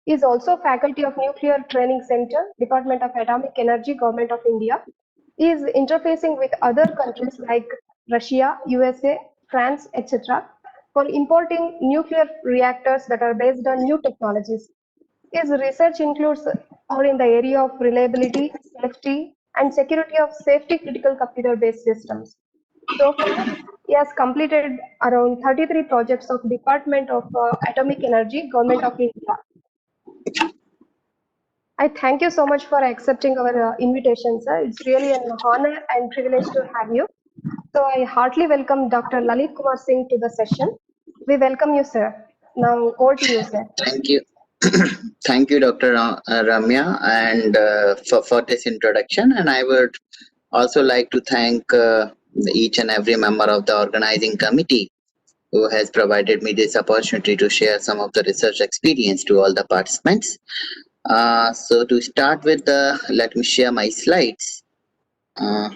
is also faculty of Nuclear Training Center, Department of Atomic Energy, Government of India. He is interfacing with other countries like Russia, USA, France, etc. for importing nuclear reactors that are based on new technologies. His research includes or in the area of reliability, safety, and security of safety critical computer-based systems. So far, he has completed around 33 projects of Department of Atomic Energy, Government of India. I thank you so much for accepting our invitation, sir. It's really an honor and privilege to have you. So I heartily welcome Dr. Lalit Kumar Singh to the session. We welcome you, sir. Now over to you, sir. Thank you. Thank you, Dr. Ramya, and for this introduction. And I would also like to thank each and every member of the organizing committee who has provided me this opportunity to share some of the research experience to all the participants. So to start with, let me share my slides. Uh,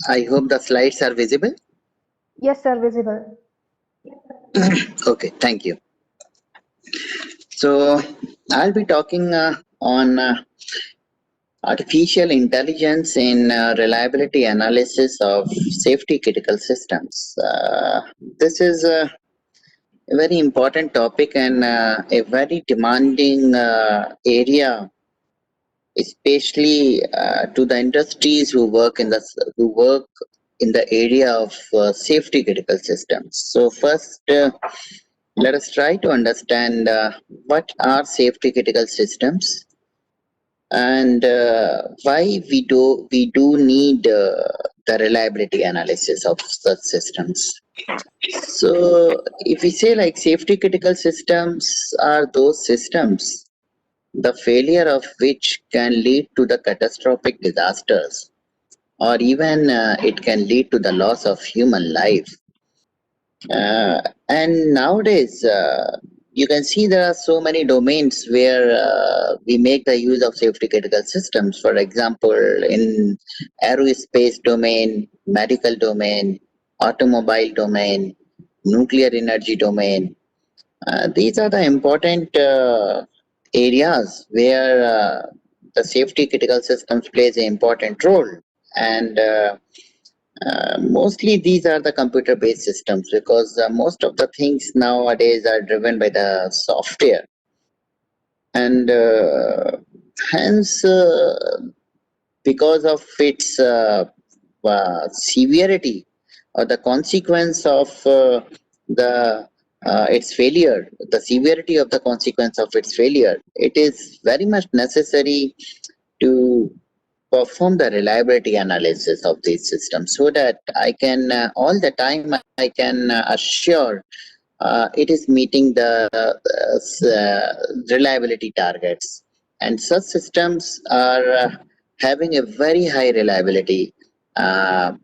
I hope the slides are visible. Yes, sir, visible. Okay, thank you. So I'll be talking on artificial intelligence in reliability analysis of safety critical systems. This is a very important topic and a very demanding area, especially to the industries who work in the area of safety critical systems. So first, let us try to understand what are safety critical systems and why we do need the reliability analysis of such systems. So if we say like safety critical systems are those systems the failure of which can lead to the catastrophic disasters or even it can lead to the loss of human life. And nowadays, you can see there are so many domains where we make the use of safety critical systems. For example, in aerospace domain, medical domain, automobile domain, nuclear energy domain. These are the important areas where the safety critical systems plays an important role. And mostly these are the computer based systems because most of the things nowadays are driven by the software and hence because of its severity or the consequence of the its failure, the severity of the consequence of its failure, it is very much necessary to perform the reliability analysis of these systems so that I can all the time I can assure it is meeting the reliability targets. And such systems are having a very high reliability, uh,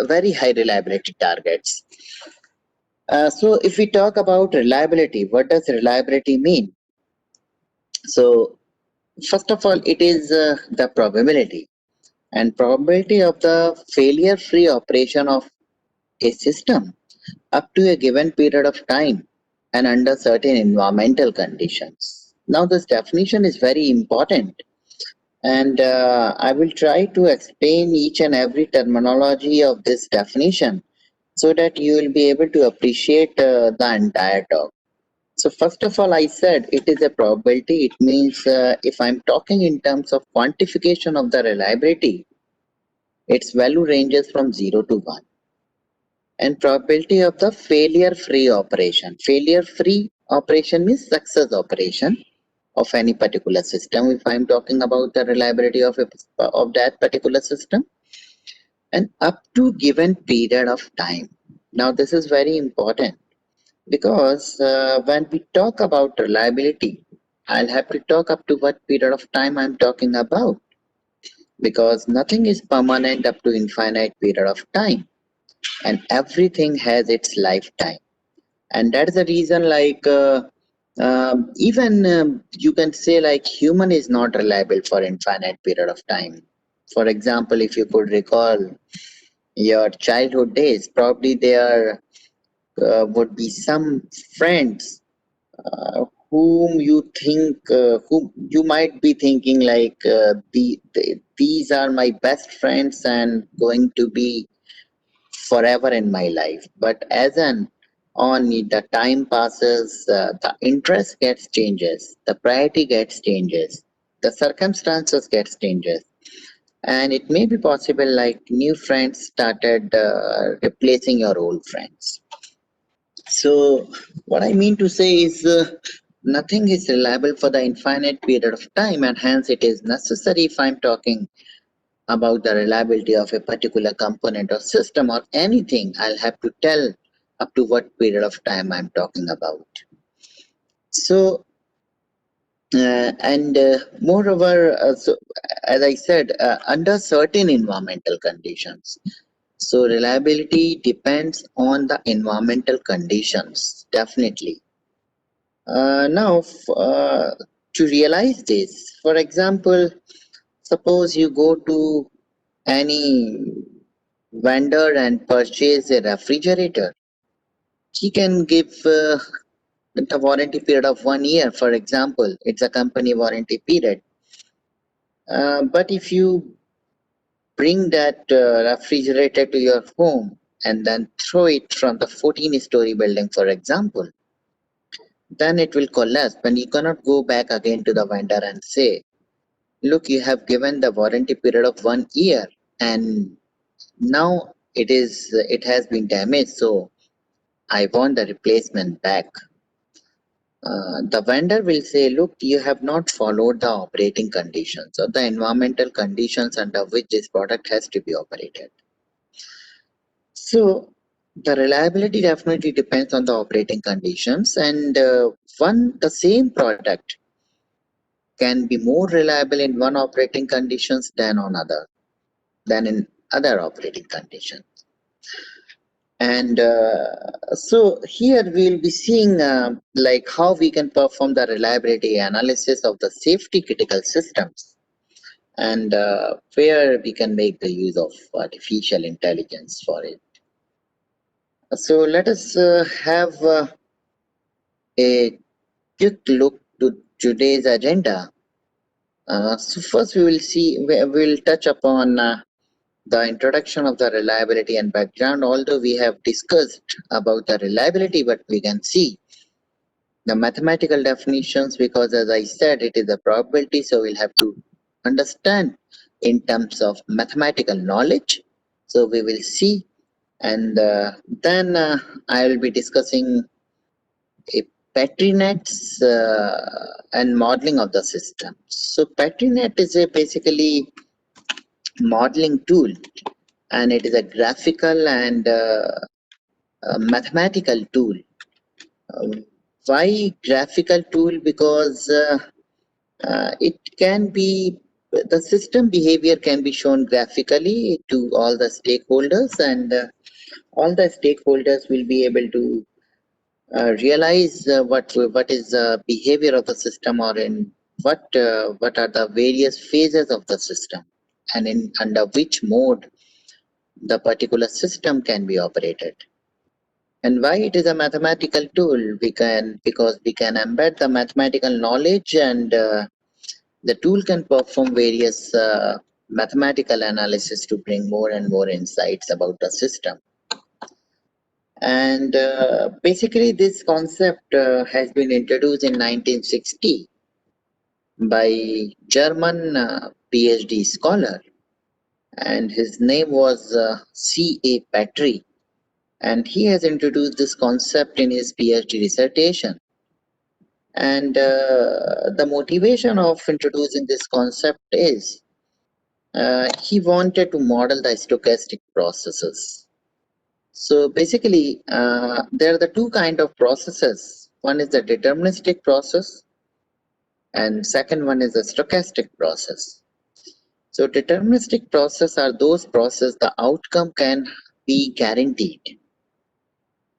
very high reliability targets. So if we talk about reliability, what does reliability mean? So first of all, it is the probability and probability of the failure-free operation of a system up to a given period of time and under certain environmental conditions. Now, this definition is very important, and I will try to explain each and every terminology of this definition so that you will be able to appreciate the entire talk. So first of all, I said it is a probability. It means if I'm talking in terms of quantification of the reliability, its value ranges from 0 to 1. And probability of the failure-free operation. Failure-free operation means success operation of any particular system. If I'm talking about the reliability of that particular system, and up to given period of time. Now this is very important because when we talk about reliability, I'll have to talk up to what period of time I'm talking about because nothing is permanent up to infinite period of time and everything has its lifetime. And that's the reason like even you can say like human is not reliable for infinite period of time. For example, if you could recall your childhood days, probably there would be some friends whom you think, whom you might be thinking like these are my best friends and going to be forever in my life. But as an on the time passes, the interest gets changes, the priority gets changes, the circumstances gets changes, and it may be possible like new friends started replacing your old friends. So what I mean to say is nothing is reliable for the infinite period of time, and hence it is necessary if I'm talking about the reliability of a particular component or system or anything, I'll have to tell up to what period of time I'm talking about. So, and moreover, so as I said, under certain environmental conditions. So, reliability depends on the environmental conditions, definitely. Now, to realize this, for example, suppose you go to any vendor and purchase a refrigerator. He can give the warranty period of 1 year, for example. It's a company warranty period. But if you bring that refrigerator to your home and then throw it from the 14-story building, for example, then it will collapse. When you cannot go back again to the vendor and say, look, you have given the warranty period of 1 year and now it has been damaged, so I want the replacement back. The vendor will say, look, you have not followed the operating conditions or the environmental conditions under which this product has to be operated. So the reliability definitely depends on the operating conditions, and the same product can be more reliable in one operating conditions than in other operating conditions. And so here we'll be seeing like how we can perform the reliability analysis of the safety critical systems and where we can make the use of artificial intelligence for it. So let us have a quick look to today's agenda. So first we'll touch upon the introduction of the reliability and background. Although we have discussed about the reliability, but we can see the mathematical definitions because as I said it is a probability, so we'll have to understand in terms of mathematical knowledge. So we will see, and then I will be discussing a PatriNets and modeling of the system. So PatriNet is a basically modeling tool, and it is a graphical and a mathematical tool. Uh, why graphical tool? Because it can be the system behavior can be shown graphically to all the stakeholders, and all the stakeholders will be able to realize what is the behavior of the system, or in what are the various phases of the system, and in under which mode the particular system can be operated. And why it is a mathematical tool? Because we can embed the mathematical knowledge, and the tool can perform various mathematical analysis to bring more and more insights about the system. And basically, this concept has been introduced in 1960 by German PhD scholar, and his name was C.A. Patry, and he has introduced this concept in his PhD dissertation. And the motivation of introducing this concept is he wanted to model the stochastic processes. So basically, there are the two kind of processes. One is the deterministic process, and second one is the stochastic process. So deterministic process are those processes the outcome can be guaranteed.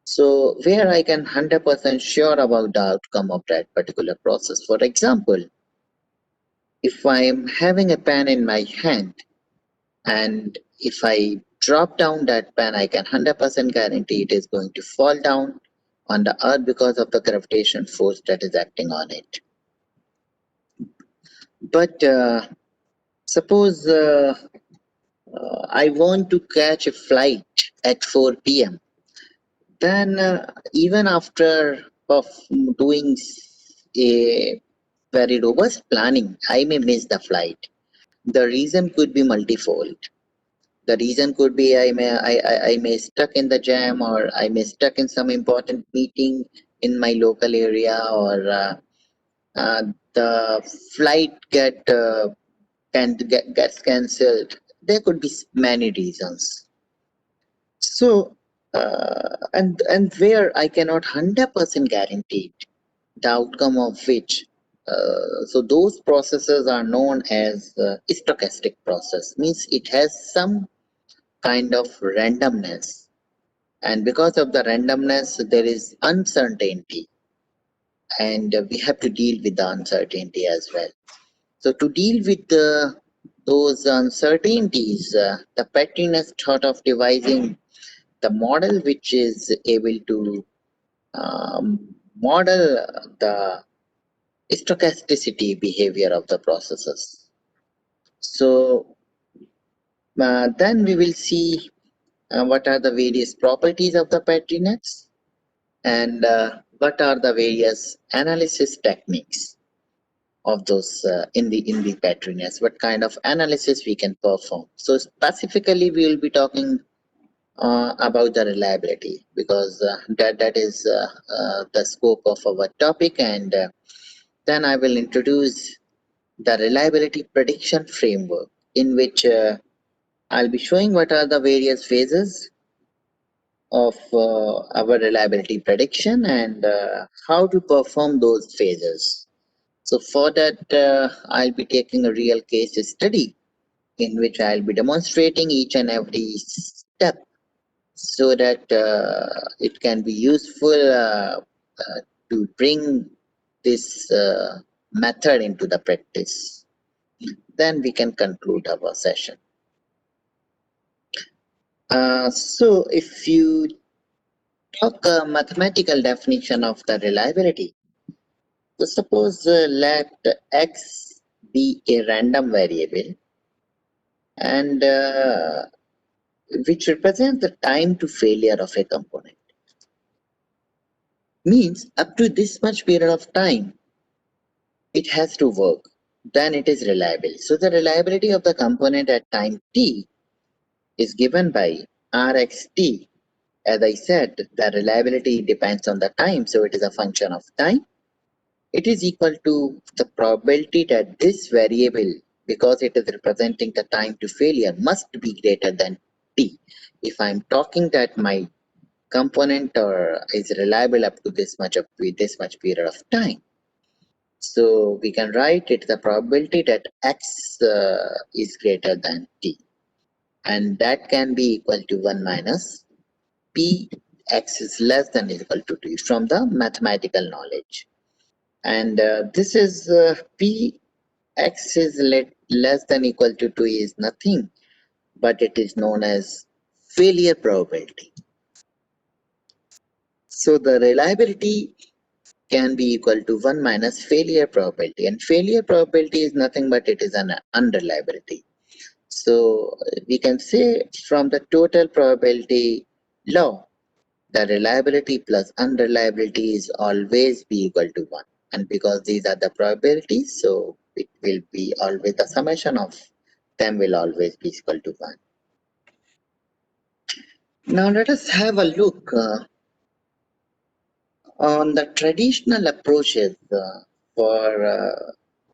So where I can 100% sure about the outcome of that particular process. For example, if I am having a pen in my hand And if I drop down that pen, I can 100% guarantee it is going to fall down on the earth because of the gravitation force that is acting on it. But suppose I want to catch a flight at 4 p.m. Then, even after of doing a very robust planning, I may miss the flight. The reason could be multifold. The reason could be I may stuck in the jam, or I may stuck in some important meeting in my local area, or uh, the flight gets cancelled. There could be many reasons. So, and where I cannot 100% guarantee the outcome of which, so those processes are known as stochastic process, means it has some kind of randomness, and because of the randomness there is uncertainty, and we have to deal with the uncertainty as well. So to deal with those uncertainties, the Petrin has thought of devising the model which is able to model the stochasticity behavior of the processes. So then we will see what are the various properties of the Petri nets, and what are the various analysis techniques of those in the Petri nets, what kind of analysis we can perform. So specifically we will be talking about the reliability, because that is the scope of our topic, and then I will introduce the reliability prediction framework, in which I'll be showing what are the various phases of our reliability prediction, and how to perform those phases. So for that, I'll be taking a real case study in which I'll be demonstrating each and every step, so that it can be useful to bring this method into the practice. Then we can conclude our session. So if you talk a mathematical definition of the reliability, so suppose let x be a random variable, and which represents the time to failure of a component. Means up to this much period of time, it has to work. Then it is reliable. So the reliability of the component at time t is given by Rxt. As I said, the reliability depends on the time, so it is a function of time. It is equal to the probability that this variable, because it is representing the time to failure, must be greater than t. If I'm talking that my component is reliable up to this much period of time, so we can write it the probability that x is greater than t, and that can be equal to 1 minus p x is less than equal to t from the mathematical knowledge. And this is p x is less than equal to 2 is nothing, but it is known as failure probability. So the reliability can be equal to 1 minus failure probability, and failure probability is nothing but it is an unreliability. So we can say from the total probability law, the reliability plus unreliability is always be equal to 1. And because these are the probabilities, so it will be always the summation of them will always be equal to 1. Now let us have a look on the traditional approaches for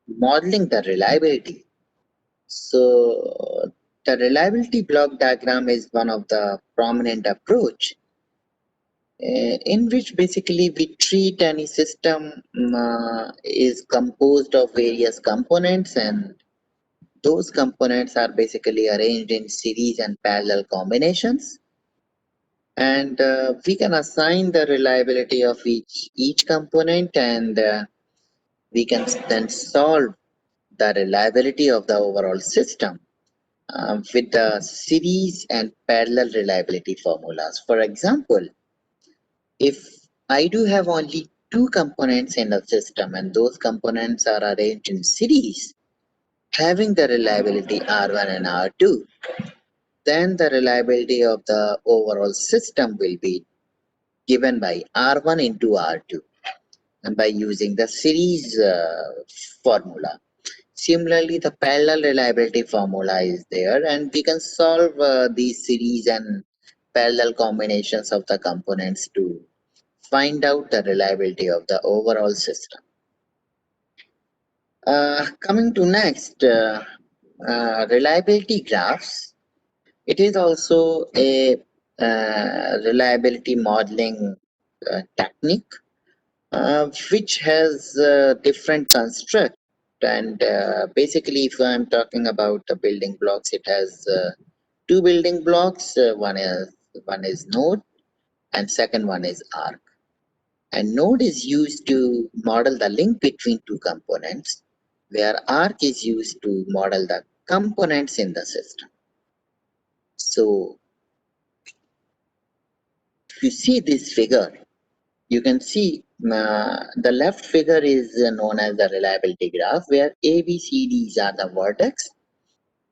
modeling the reliability. So the reliability block diagram is one of the prominent approach, in which basically we treat any system is composed of various components, and those components are basically arranged in series and parallel combinations, and we can assign the reliability of each component, and we can then solve the reliability of the overall system with the series and parallel reliability formulas. For example, if I do have only two components in a system and those components are arranged in series, having the reliability R1 and R2, then the reliability of the overall system will be given by R1 into R2 and by using the series formula. Similarly, the parallel reliability formula is there, and we can solve these series and parallel combinations of the components to find out the reliability of the overall system. Coming to next, reliability graphs. It is also a reliability modeling technique which has different construct. And basically, if I'm talking about the building blocks, it has two building blocks. One is node, and second one is arc. And node is used to model the link between two components, where arc is used to model the components in the system. So, if you see this figure, you can see the left figure is known as the reliability graph, where A, B, C, D's are the vertex,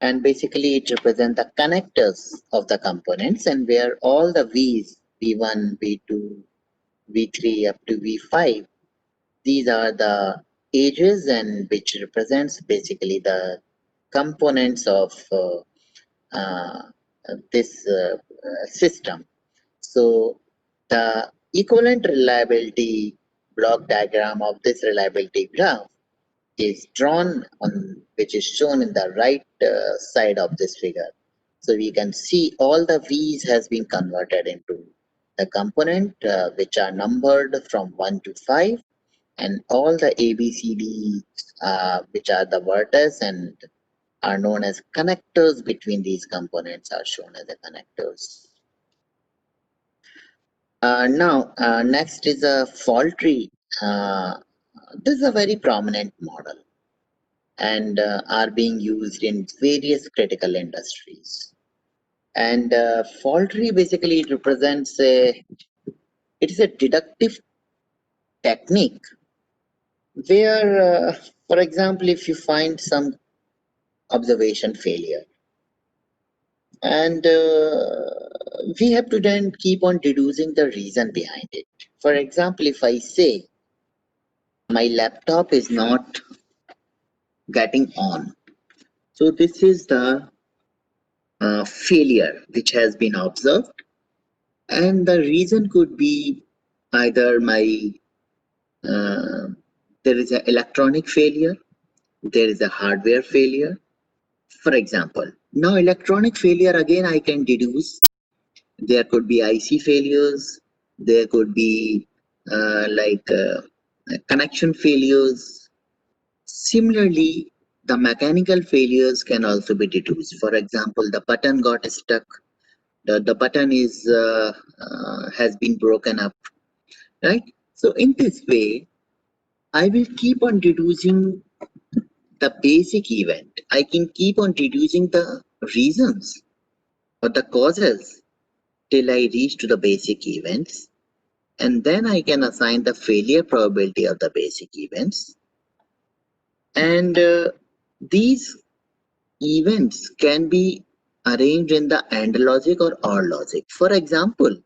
and basically it represents the connectors of the components, and where all the V's, V1, V2, V3 up to V5, these are the edges and which represents basically the components of uh, this system. So the equivalent reliability block diagram of this reliability graph is drawn on, which is shown in the right side of this figure. So we can see all the V's has been converted into the component which are numbered from 1 to 5, and all the ABCD which are the vertices and are known as connectors between these components are shown as the connectors. Now, next is a fault tree. This is a very prominent model and are being used in various critical industries. And fault tree basically it represents it is a deductive technique where, for example, if you find some observation failure, and we have to then keep on deducing the reason behind it. For example, if I say my laptop is not getting on, so this is the failure which has been observed, and the reason could be either my uh, there is an electronic failure, there is a hardware failure. For example, now electronic failure again I can deduce there could be IC failures, there could be connection failures. Similarly, the mechanical failures can also be deduced. For example, the button got stuck, the button is has been broken up, right? So in this way, I will keep on deducing the basic event. I can keep on deducing the reasons or the causes till I reach to the basic events, and then I can assign the failure probability of the basic events. And these events can be arranged in the AND logic or OR logic. For example,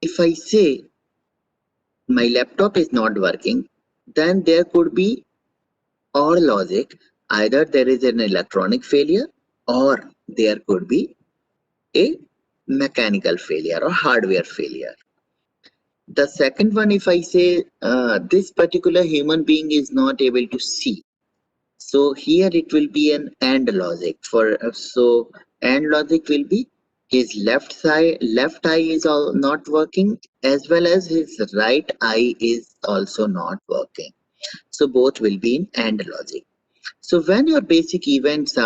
if I say my laptop is not working, then there could be OR logic. Either there is an electronic failure or there could be a mechanical failure or hardware failure. The second one, if I say this particular human being is not able to see, so here it will be an AND logic. So AND logic will be his left eye is all not working, as well as his right eye is also not working. So both will be in AND logic. So when your basic events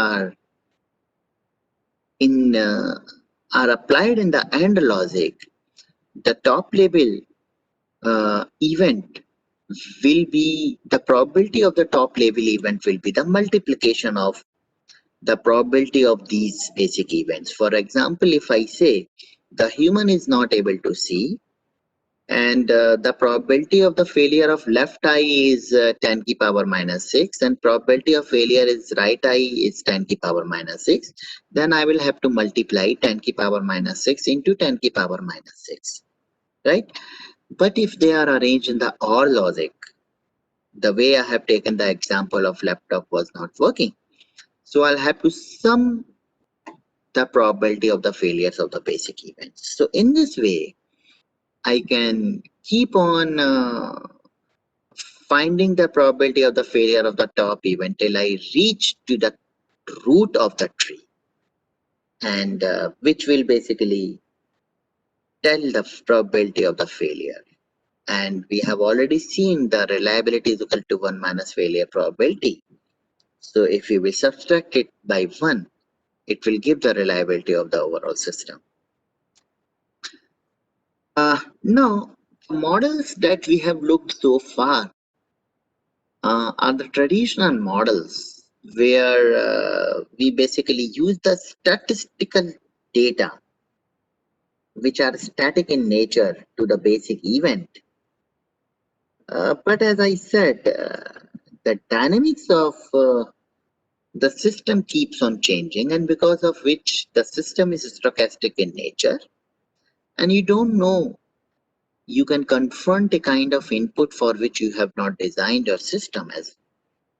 in are applied in the AND logic, the top level event will be the probability of the top level event will be the multiplication of the probability of these basic events. For example, if I say the human is not able to see, and the probability of the failure of left eye is 10 ki power minus 6, and probability of failure is right eye is 10 ki power minus 6, then I will have to multiply 10 ki power minus 6 into 10 ki power minus 6, right? But if they are arranged in the OR logic, the way I have taken the example of laptop was not working. So I'll have to sum the probability of the failures of the basic events. So in this way, I can keep on finding the probability of the failure of the top event till I reach to the root of the tree, and which will basically tell the probability of the failure. And we have already seen the reliability is equal to 1 minus failure probability. So if we will subtract it by 1, it will give the reliability of the overall system. Now, models that we have looked so far are the traditional models where we basically use the statistical data which are static in nature to the basic event. But as I said, the dynamics of the system keeps on changing, and because of which the system is stochastic in nature, and you don't know, you can confront a kind of input for which you have not designed your system as.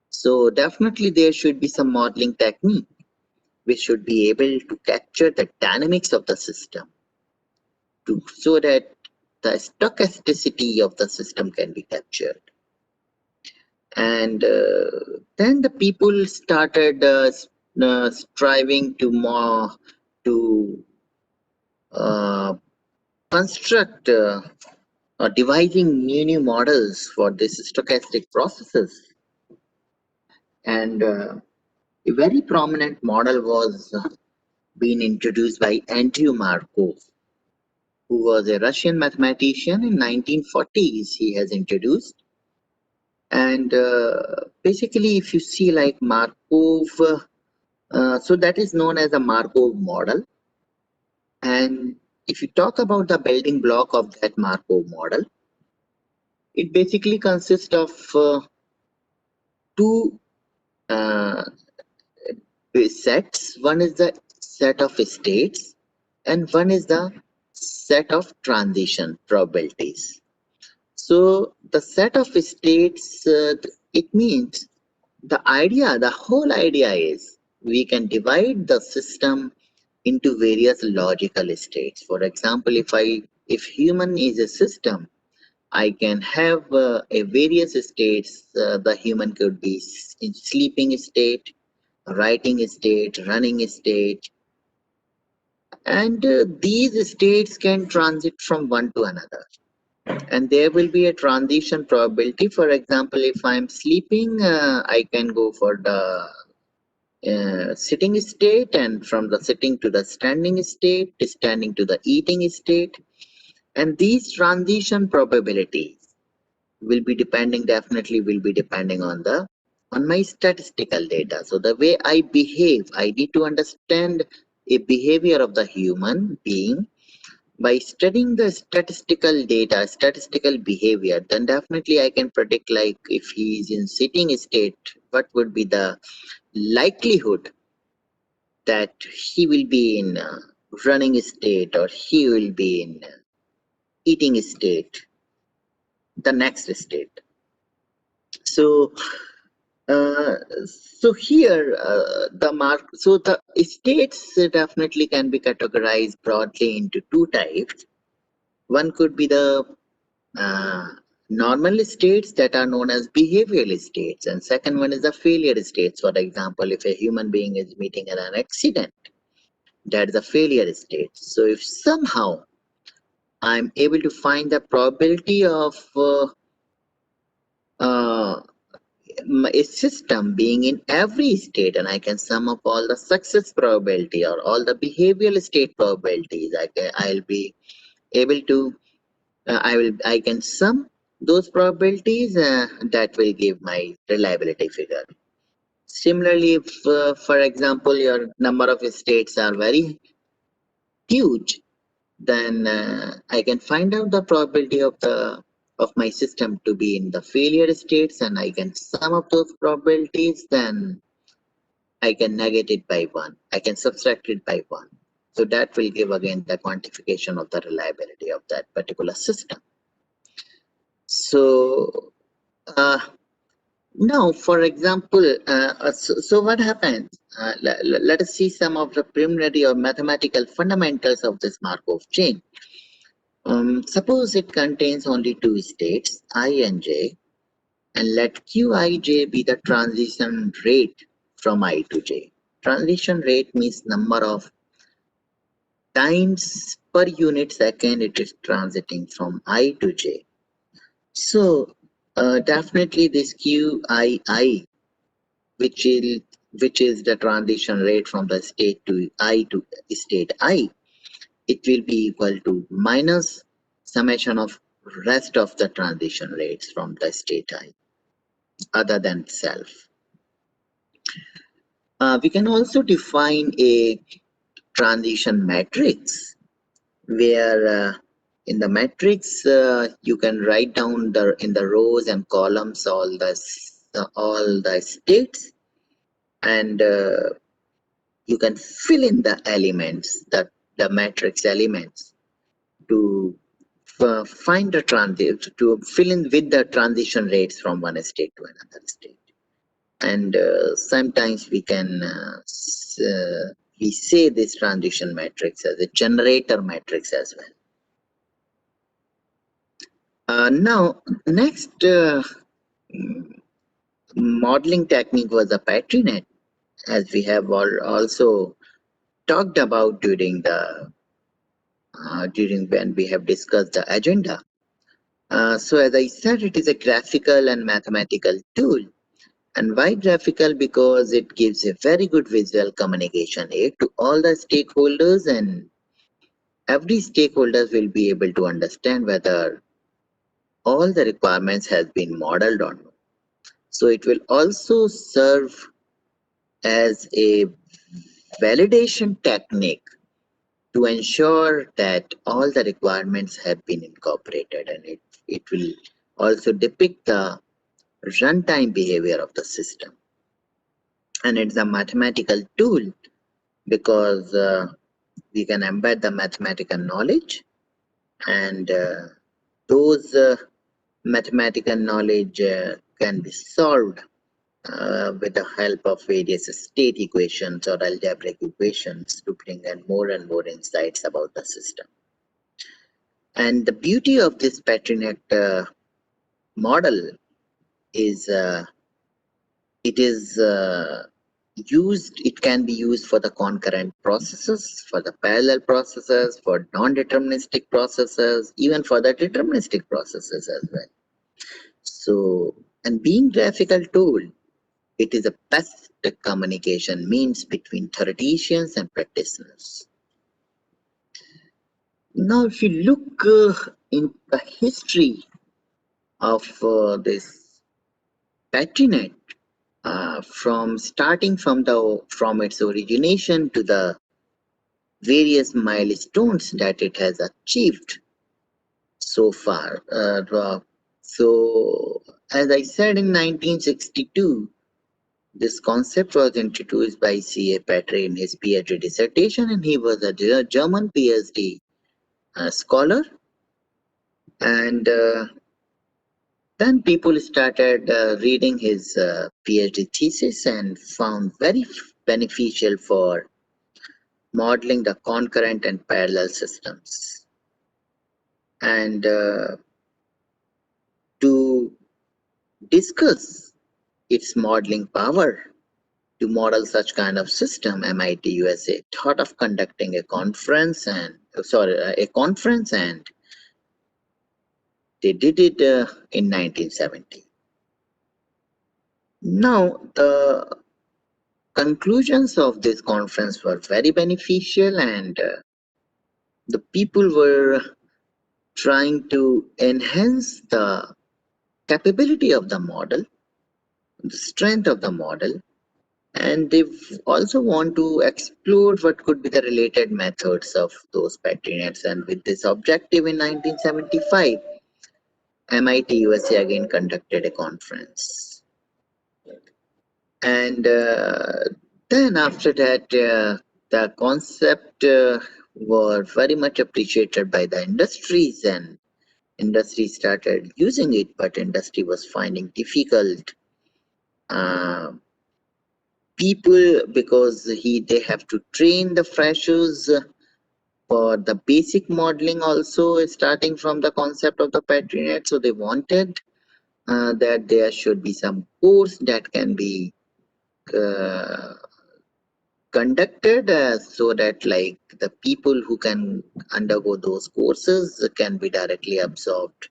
So definitely there should be some modeling technique which should be able to capture the dynamics of the system so that the stochasticity of the system can be captured. And then the people started striving to more to uh, construct or devising new models for these stochastic processes. And a very prominent model was being introduced by Andrew Markov, who was a Russian mathematician in 1940s. He has introduced, and basically, if you see like Markov, so that is known as a Markov model. And if you talk about the building block of that Markov model, it basically consists of two uh, sets. One is the set of states, and one is the set of transition probabilities. So the set of states, it means the whole idea is we can divide the system into various logical states. For example, if human is a system, I can have a various states. The human could be in sleeping state, writing state, running state, and these states can transit from one to another. And there will be a transition probability. For example, if I'm sleeping, I can go for the sitting state, and from the sitting to the standing state, standing to the eating state. And these transition probabilities will be depending, definitely will be depending on my statistical data. So the way I behave, I need to understand a behavior of the human being by studying the statistical data, statistical behavior. Then definitely I can predict, like if he is in sitting state, what would be the likelihood that he will be in running state, or he will be in eating state, the next state. So uh, so here the states definitely can be categorized broadly into two types. One could be the uh, normal states that are known as behavioral states, and second one is the failure states. For example, if a human being is meeting an accident, that is a failure state. So if somehow I'm able to find the probability of uh, a system being in every state, and I can sum up all the success probability or all the behavioral state probabilities, I'll be able to I can sum those probabilities, that will give my reliability figure. Similarly, if, for example, your number of states are very huge, then I can find out the probability of my system to be in the failure states, and I can sum up those probabilities. Then I can negate it by one. I can subtract it by one. So that will give again the quantification of the reliability of that particular system. So uh, now, for example, so what happens? Let us see some of the preliminary or mathematical fundamentals of this Markov chain. Suppose it contains only two states, I and j, and let qij be the transition rate from I to j. Transition rate means number of times per unit second it is transiting from I to j. So definitely this qii, which is which is the transition rate from the state to I to state I, it will be equal to minus summation of rest of the transition rates from the state I other than self. We can also define a transition matrix where in the matrix you can write down the in the rows and columns all the states, and you can fill in the elements, the matrix elements, to find the transit, to fill in with the transition rates from one state to another state. And sometimes we can we say this transition matrix as a generator matrix as well. Now, next modeling technique was the patrinet, as we have also talked about during when we have discussed the agenda. So as I said, it is a graphical and mathematical tool. And why graphical? Because it gives a very good visual communication aid to all the stakeholders, and every stakeholders will be able to understand whether all the requirements has been modeled or not. So it will also serve as a validation technique to ensure that all the requirements have been incorporated, and it will also depict the runtime behavior of the system. And it's a mathematical tool because we can embed the mathematical knowledge, and those mathematical knowledge can be solved with the help of various state equations or algebraic equations to bring in more and more insights about the system. And the beauty of this patrinet model is it is it can be used for the concurrent processes, for the parallel processes, for non-deterministic processes, even for the deterministic processes as well. So, and being graphical tool, it is the best communication means between theoreticians and practitioners. Now, if you look in the history of this patrinet, from starting from its origination to the various milestones that it has achieved so far. So, as I said, in 1962, this concept was introduced by C.A. Petri in his PhD dissertation, and he was a German PhD scholar. And then people started reading his PhD thesis and found very beneficial for modeling the concurrent and parallel systems. And to discuss its modeling power to model such kind of system, MIT USA thought of conducting a conference, and they did it in 1970. Now, the conclusions of this conference were very beneficial, and the people were trying to enhance the capability of the model, the strength of the model, And they also want to explore what could be the related methods of those petri nets. And with this objective in 1975, MIT USA again conducted a conference. And then after that, the concept were very much appreciated by the industries, and industry started using it, but industry was finding difficult uh, people because they have to train the freshers for the basic modeling also, starting from the concept of the petri net. So they wanted that there should be some course that can be uh, conducted so that like the people who can undergo those courses can be directly absorbed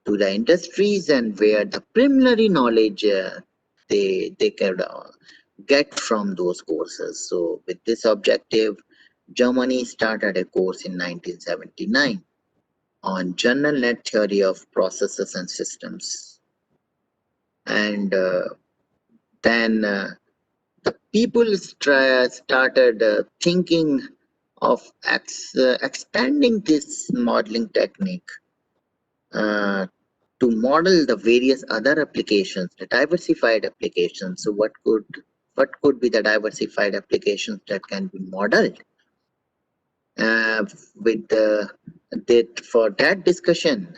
to the industries, and where the preliminary knowledge they can get from those courses. So with this objective, Germany started a course in 1979 on general net theory of processes and systems. And then the people started thinking of expanding this modeling technique uh, to model the various other applications, the diversified applications. So what could be the diversified applications that can be modeled? With that for that discussion,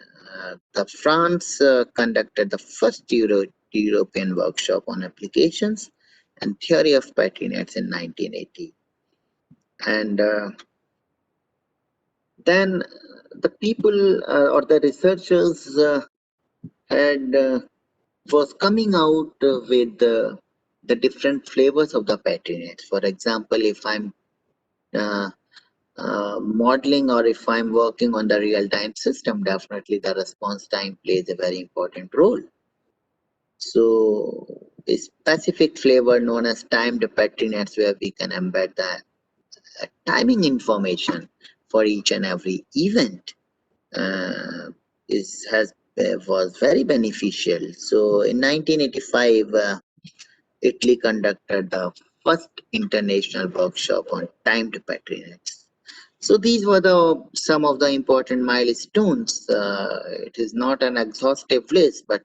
the France conducted the first European workshop on applications and theory of petri nets in 1980, and then the people or the researchers had was coming out with the different flavors of the petri nets. For example, if I'm uh, modeling or if I'm working on the real-time system, definitely the response time plays a very important role. So a specific flavor known as timed petri nets where we can embed the timing information for each and every event is has was very beneficial. So in 1985, Italy conducted the first international workshop on timed petri nets. So these were the some of the important milestones. It is not an exhaustive list, but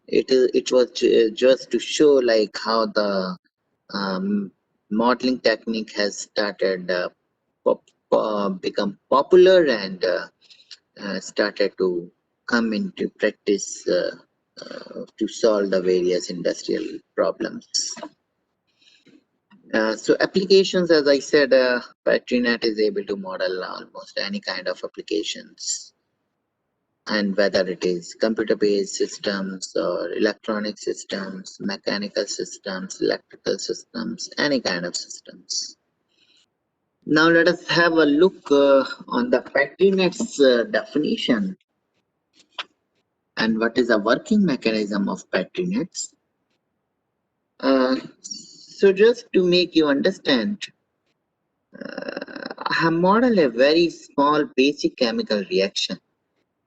it was just to show like how the modeling technique has started become popular and started to come into practice to solve the various industrial problems. So applications, as I said, PatriNet is able to model almost any kind of applications, and whether it is computer-based systems or electronic systems, mechanical systems, electrical systems, any kind of systems. Now let us have a look on the PatriNet's definition and what is a working mechanism of PatriNets. So just to make you understand, I have modeled a very small basic chemical reaction.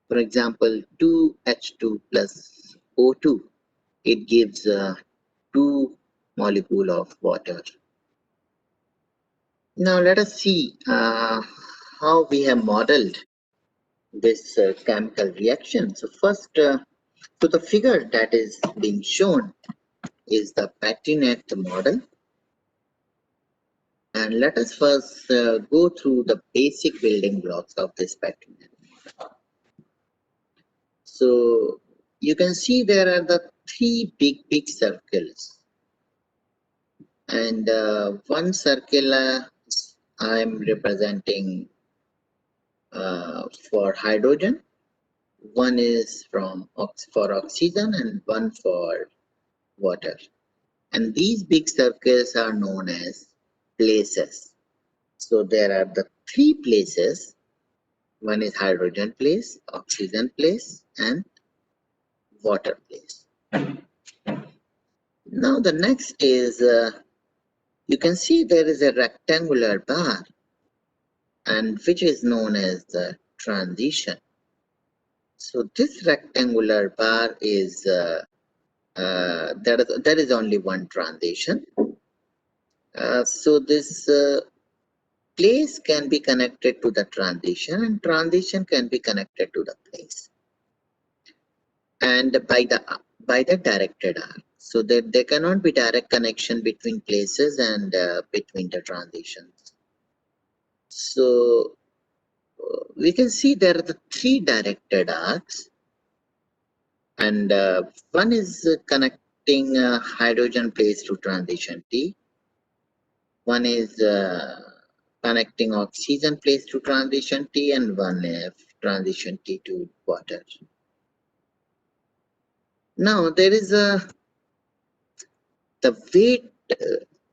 For example, 2H2 plus O2, it gives 2 molecule of water. Now let us see how we have modeled this chemical reaction. So first, so the figure that is being shown is the PatriNet model. And let us first go through the basic building blocks of this PatriNet. So you can see there are the three big circles, and one circle I'm representing for hydrogen, one is for oxygen, and one for water. And these big circles are known as places. So there are the three places. One is hydrogen place, oxygen place, and water place. Now the next is you can see there is a rectangular bar, and which is known as the transition. So this rectangular bar is there is only one transition. So this place can be connected to the transition and transition can be connected to the place, and by the directed arc. So there cannot be direct connection between places and between the transitions. So we can see there are the three directed arcs, and one is connecting hydrogen place to transition T. One is connecting oxygen place to transition T, and one transition T to water. Now there is the weight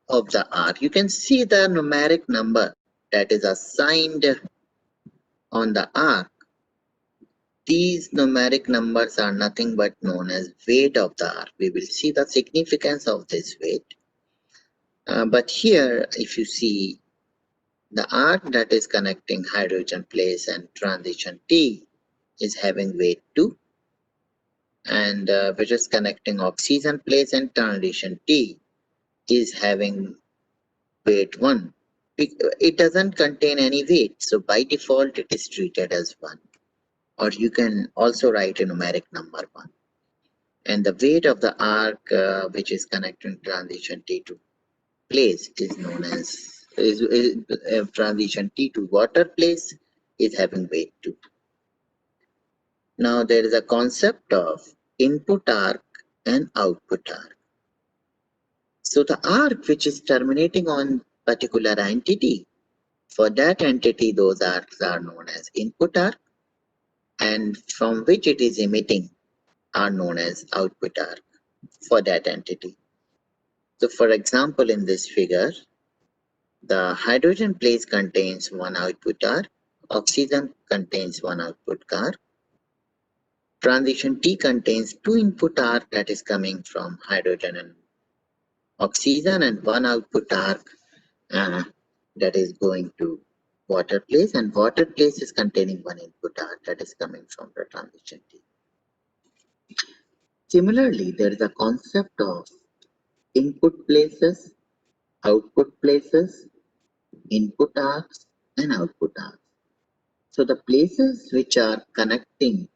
of the arc. You can see the numeric number that is assigned on the arc. These numeric numbers are nothing but known as weight of the arc. We will see the significance of this weight. But here, if you see the arc that is connecting hydrogen place and transition T is having weight 2, and which is connecting oxygen place and transition T is having weight 1. It doesn't contain any weight, so by default it is treated as 1. Or you can also write a numeric number 1. And the weight of the arc which is connecting transition T to place is known as transition T to water place is having weight 2. Now there is a concept of input arc and output arc. So the arc which is terminating on particular entity, for that entity those arcs are known as input arc, and from which it is emitting are known as output arc for that entity. So for example, in this figure, the hydrogen place contains one output arc, oxygen contains one output arc, transition T contains two input arc that is coming from hydrogen and oxygen, and one output arc that is going to water place, and water place is containing one input arc that is coming from the transition T. Similarly, there is a concept of input places, output places, input arcs, and output arcs. So the places which are connecting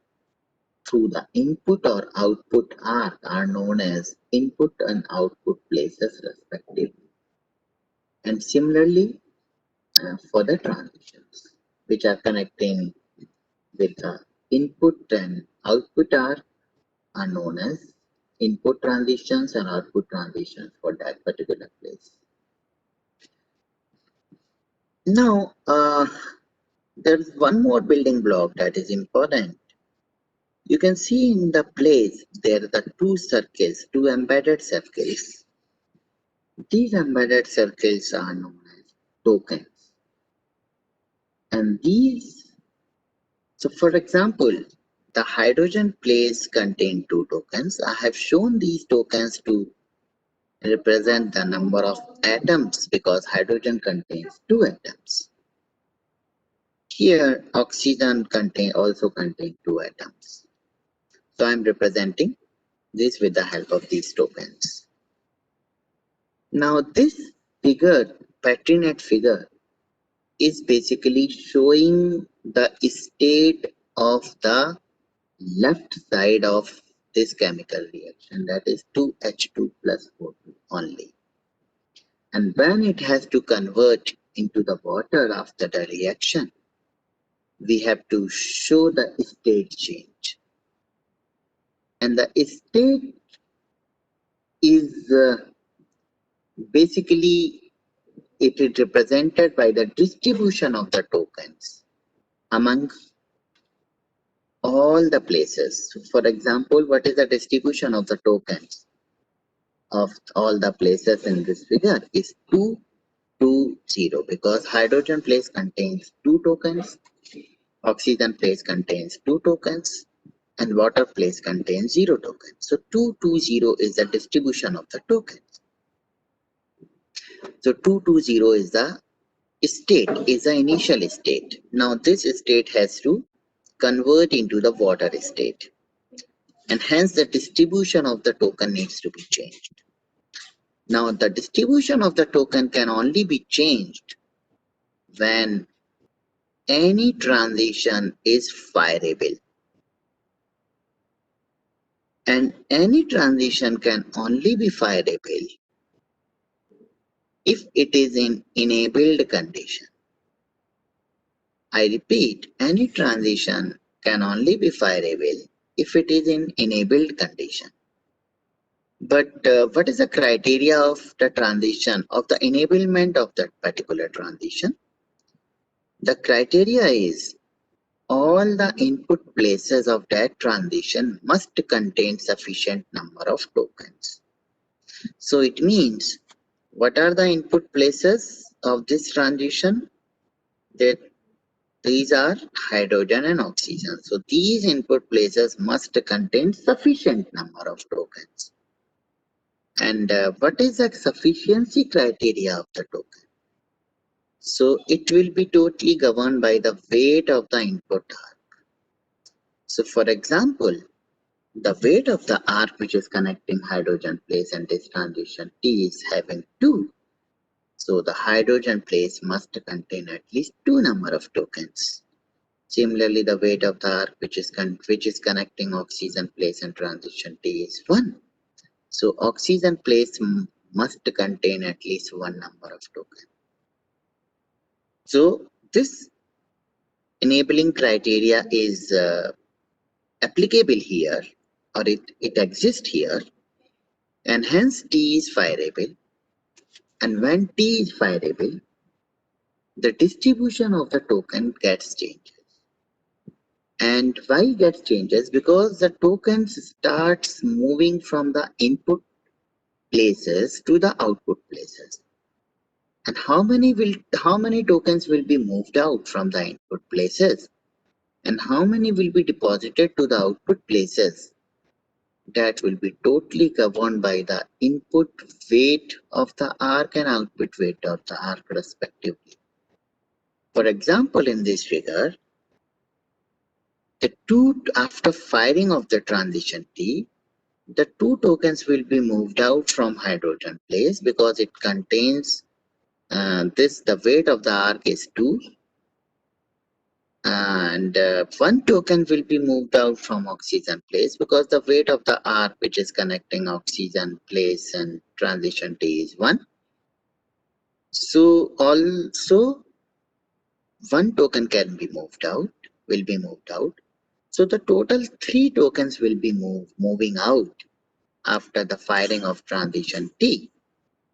through the input or output arc are known as input and output places respectively. And similarly, for the transitions which are connecting with the input and output arc are known as input transitions and output transitions for that particular place. Now, there's one more building block that is important. You can see in the place there are the two circles, two embedded circles. These embedded circles are known as tokens. And these, so for example, the hydrogen place contain two tokens. I have shown these tokens to represent the number of atoms because hydrogen contains two atoms. Here, oxygen also contains two atoms. So I'm representing this with the help of these tokens. Now this figure, patinate figure, is basically showing the state of the left side of this chemical reaction, that is 2H2 plus O2 only. And when it has to convert into the water after the reaction, we have to show the state change. And the state is basically it is represented by the distribution of the tokens among all the places. So for example, what is the distribution of the tokens of all the places in this figure is 2, 2, 0, because hydrogen place contains two tokens, oxygen place contains two tokens, and water place contains 0 tokens. So 2, 2, 0 is the distribution of the tokens. So 2, 2, 0 is the state, is the initial state. Now this state has to convert into the water state. and hence the distribution of the token needs to be changed. Now, the distribution of the token can only be changed when any transition is fireable. And any transition can only be fireable if it is in enabled condition. I repeat, any transition can only be fireable if it is in enabled condition. But what is the criteria of the transition, of the enablement of that particular transition? The criteria is all the input places of that transition must contain sufficient number of tokens. So it means, what are the input places of this transition? That these are hydrogen and oxygen. So these input places must contain sufficient number of tokens. And what is the sufficiency criteria of the token? So it will be totally governed by the weight of the input arc. So for example, the weight of the arc which is connecting hydrogen place and this transition T is having 2. So the hydrogen place must contain at least 2 number of tokens. Similarly, the weight of the arc which is connecting oxygen place and transition T is 1. So oxygen place must contain at least 1 number of tokens. So this enabling criteria is applicable here, or it exists here, and hence T is fireable. And when T is fireable, the distribution of the token gets changed. And why it gets changes? Because the tokens starts moving from the input places to the output places. And how many tokens will be moved out from the input places? And how many will be deposited to the output places? That will be totally governed by the input weight of the arc and output weight of the arc respectively. For example, in this figure, after firing of the transition T, the 2 tokens will be moved out from hydrogen place because it contains the weight of the arc is 2, and 1 token will be moved out from oxygen place because the weight of the arc which is connecting oxygen place and transition T is 1. So also 1 token will be moved out. So the total 3 tokens will be moving out after the firing of transition T.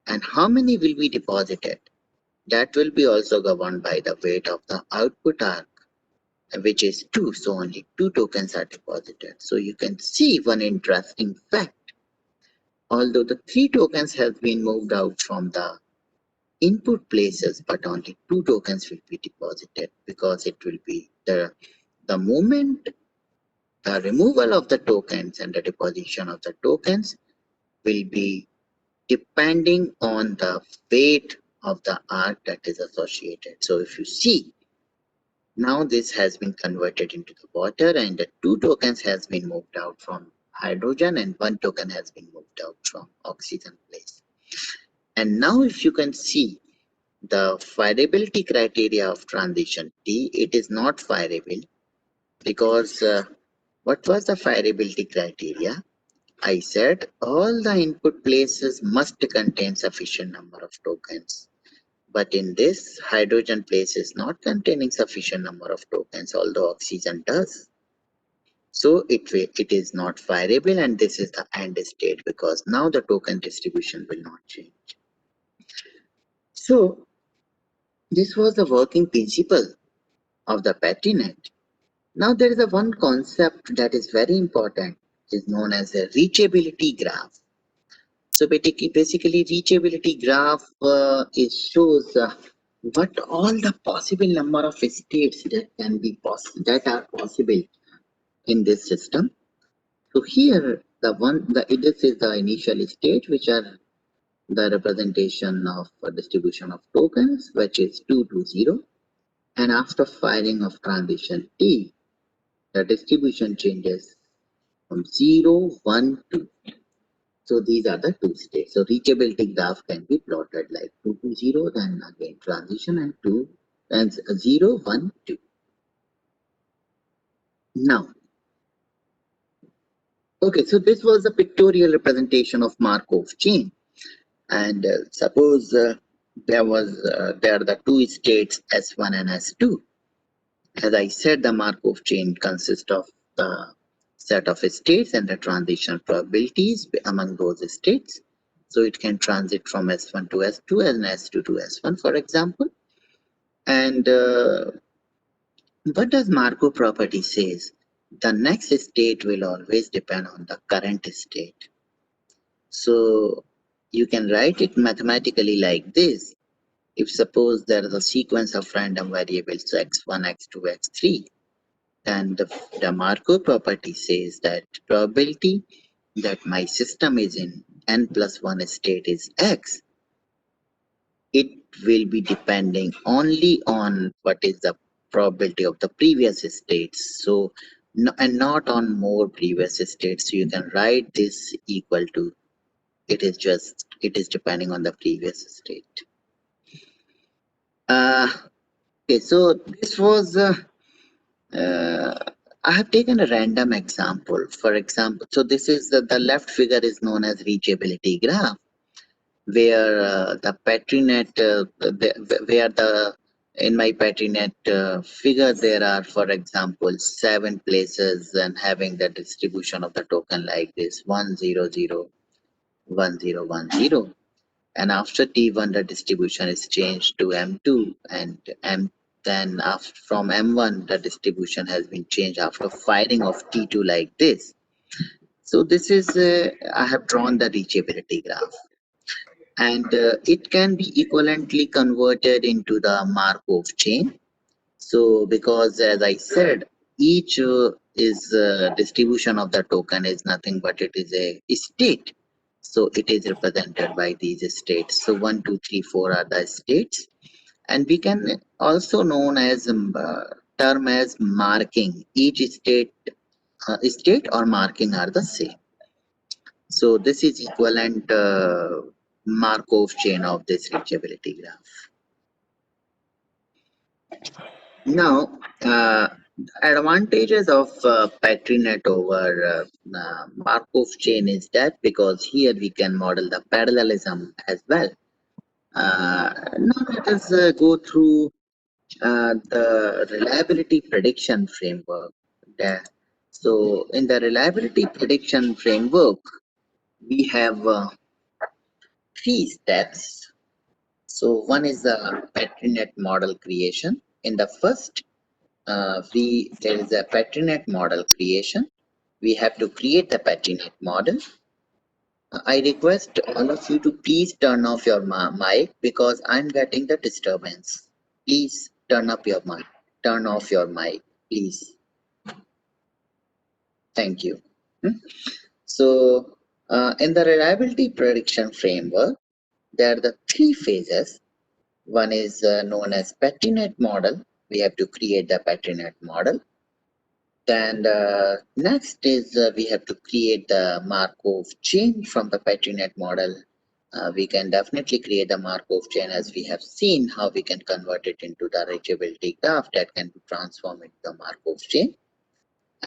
And how many will be deposited? That will be also governed by the weight of the output arc, which is 2. So only 2 tokens are deposited. So you can see one interesting fact. Although the 3 tokens have been moved out from the input places, but only 2 tokens will be deposited because it will be the moment the removal of the tokens and the deposition of the tokens will be depending on the weight of the arc that is associated. So if you see, now this has been converted into the water and the 2 tokens has been moved out from hydrogen and 1 token has been moved out from oxygen place. And now if you can see the fireability criteria of transition T, it is not fireable because what was the fireability criteria? I said all the input places must contain sufficient number of tokens. But in this, hydrogen place is not containing sufficient number of tokens, although oxygen does. So it is not fireable, and this is the end state because now the token distribution will not change. So this was the working principle of the PattyNet. Now there is a one concept that is very important, is known as a reachability graph. So basically reachability graph shows what all the possible number of states that are possible in this system. So here this is the initial state, which are the representation of a distribution of tokens, which is 2 to 0. And after firing of transition T, the distribution changes from 0, 1, 2. So these are the two states. So reachability graph can be plotted like 2 to 0, then again transition and 2, and 0, 1, 2. Now, okay, so this was a pictorial representation of Markov chain. And suppose there are the two states S1 and S2. As I said, the Markov chain consists of the set of states and the transition probabilities among those states. So it can transit from S1 to S2 and S2 to S1, for example. And what does Markov property says? The next state will always depend on the current state. So you can write it mathematically like this. If suppose there is a sequence of random variables x1, x2, x3, then the Markov property says that probability that my system is in n plus 1 state is x. It will be depending only on what is the probability of the previous states. So, and not on more previous states. So you can write this equal to, it is depending on the previous state. Okay, so this was I have taken a random example. For example, so this is the left figure is known as reachability graph, where the PatriNet, where the in my PatriNet figure there are, for example, 7 places and having the distribution of the token like this 1 0 0 1 0 1 0. And after T1, the distribution is changed to M2, and then after, from M1, the distribution has been changed after firing of T2 like this. So this is, I have drawn the reachability graph. And it can be equivalently converted into the Markov chain. So because as I said, each is distribution of the token is nothing but it is a state. So it is represented by these states. So 1, 2, 3, 4 are the states. And we can also known as term as marking. Each state or marking are the same. So this is equivalent Markov chain of this reachability graph. Now, advantages of PatriNet over Markov chain is that because here we can model the parallelism as well. Now let us go through the reliability prediction framework. So in the reliability prediction framework, we have 3 steps. So one is the PatriNet model creation. In the first there is a PatriNet model creation. We have to create the PatriNet model. I request all of you to please turn off your mic because I'm getting the disturbance. Please turn up your mic. Turn off your mic, please. Thank you. So, in the reliability prediction framework, there are the 3 phases. One is known as PatriNet model. We have to create the PatriNet model. Then next is we have to create the Markov chain from the PatriNet model. We can definitely create the Markov chain as we have seen how we can convert it into the reachability graph that can be transformed into the Markov chain.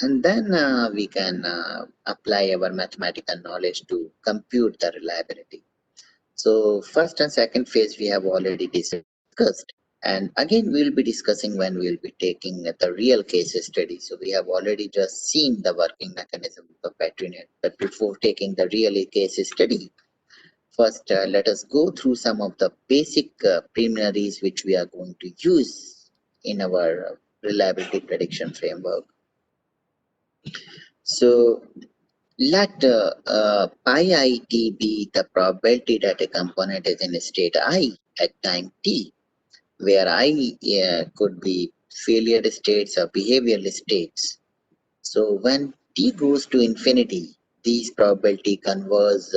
And then we can apply our mathematical knowledge to compute the reliability. So first and second phase we have already discussed. And again, we'll be discussing when we'll be taking the real case study. So we have already just seen the working mechanism of the PatriNet. But before taking the real case study, first let us go through some of the basic preliminaries which we are going to use in our reliability prediction framework. So let pi it be the probability that a component is in state I at time t, where I could be failure states or behavioral states. So when t goes to infinity, these probability converge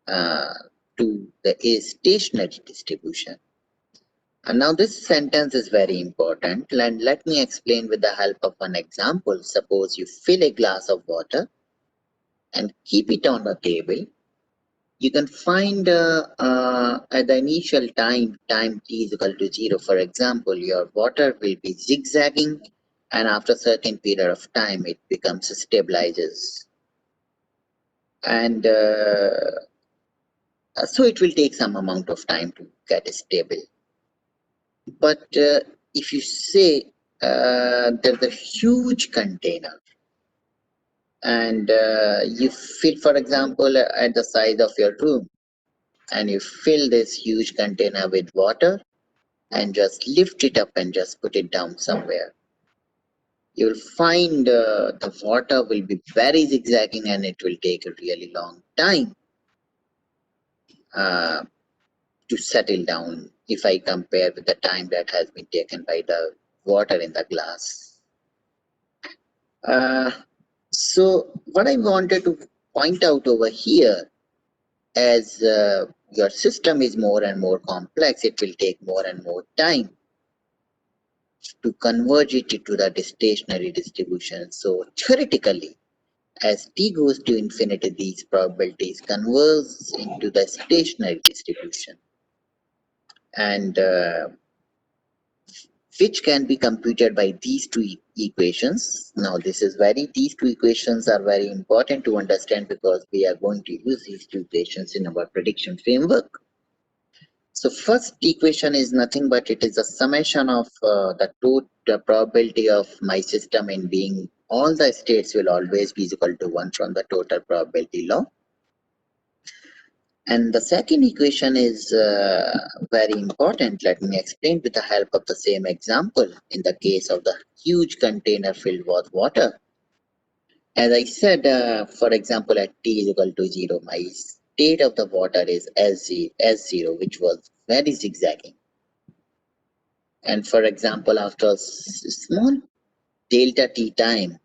to a stationary distribution. And now this sentence is very important, and let me explain with the help of an example. Suppose you fill a glass of water and keep it on the table, you can find at the initial time t is equal to 0. For example, your water will be zigzagging, and after a certain period of time, it becomes stabilizes. And so it will take some amount of time to get stable. But if you say there's a huge container, and you fill, for example, at the size of your room, and you fill this huge container with water and just lift it up and just put it down somewhere, you'll find the water will be very zigzagging and it will take a really long time uh, to settle down if I compare with the time that has been taken by the water in the glass. Uh, so what I wanted to point out over here, as your system is more and more complex, it will take more and more time to converge it into the stationary distribution. So theoretically, as t goes to infinity, these probabilities converge into the stationary distribution, and which can be computed by these two equations. Now, these two equations are very important to understand because we are going to use these two equations in our prediction framework. So first equation is nothing but it is a summation of the total probability of my system in being all the states will always be equal to 1 from the total probability law. And the second equation is very important. Let me explain with the help of the same example in the case of the huge container filled with water. As I said, for example, at t is equal to 0, my state of the water is S0, which was very zigzagging. And for example, after a small delta t time,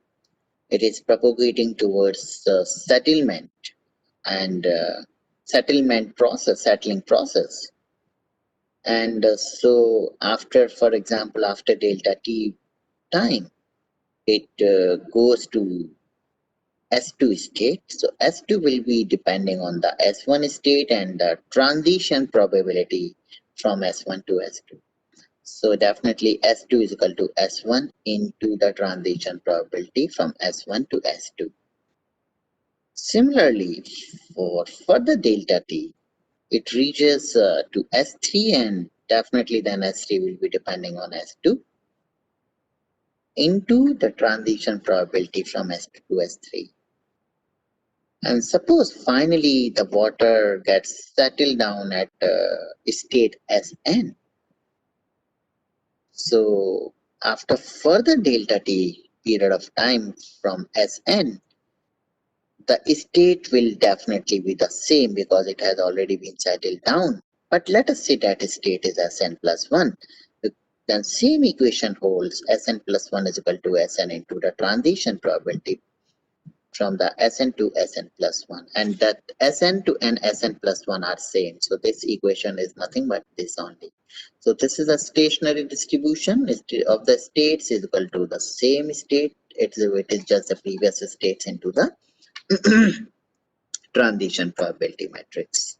it is propagating towards settlement and settling process. And so after, for example, after delta t time, it goes to S2 state. So S2 will be depending on the S1 state and the transition probability from S1 to S2. So definitely S2 is equal to S1 into the transition probability from S1 to S2. Similarly, for further delta t, it reaches to S3, and definitely then S3 will be depending on S2 into the transition probability from S2 to S3. And suppose finally the water gets settled down at state Sn. So after further delta t period of time from Sn, the state will definitely be the same because it has already been settled down. But let us say that state is Sn plus 1. Then same equation holds. Sn plus 1 is equal to Sn into the transition probability from the Sn to Sn plus 1. And that Sn to n Sn plus 1 are same. So this equation is nothing but this only. So this is a stationary distribution of the states is equal to the same state. It is just the previous states into the transition probability matrix.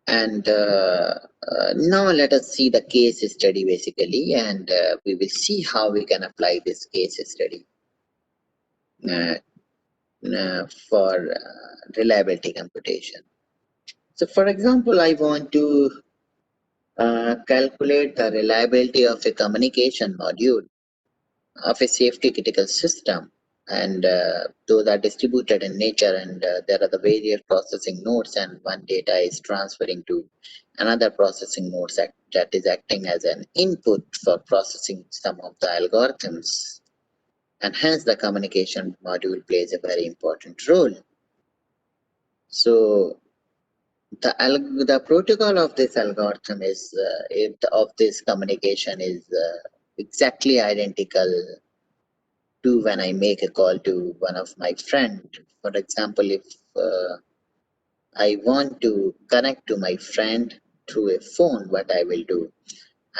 And now let us see the case study basically, and we will see how we can apply this case study uh, for reliability computation. So for example, I want to calculate the reliability of a communication module of a safety critical system, and those are distributed in nature, and there are the various processing nodes, and one data is transferring to another processing node that is acting as an input for processing some of the algorithms, and hence the communication module plays a very important role. So the protocol of this algorithm is of this communication is exactly identical to when I make a call to one of my friend. For example, if I want to connect to my friend through a phone, what I will do,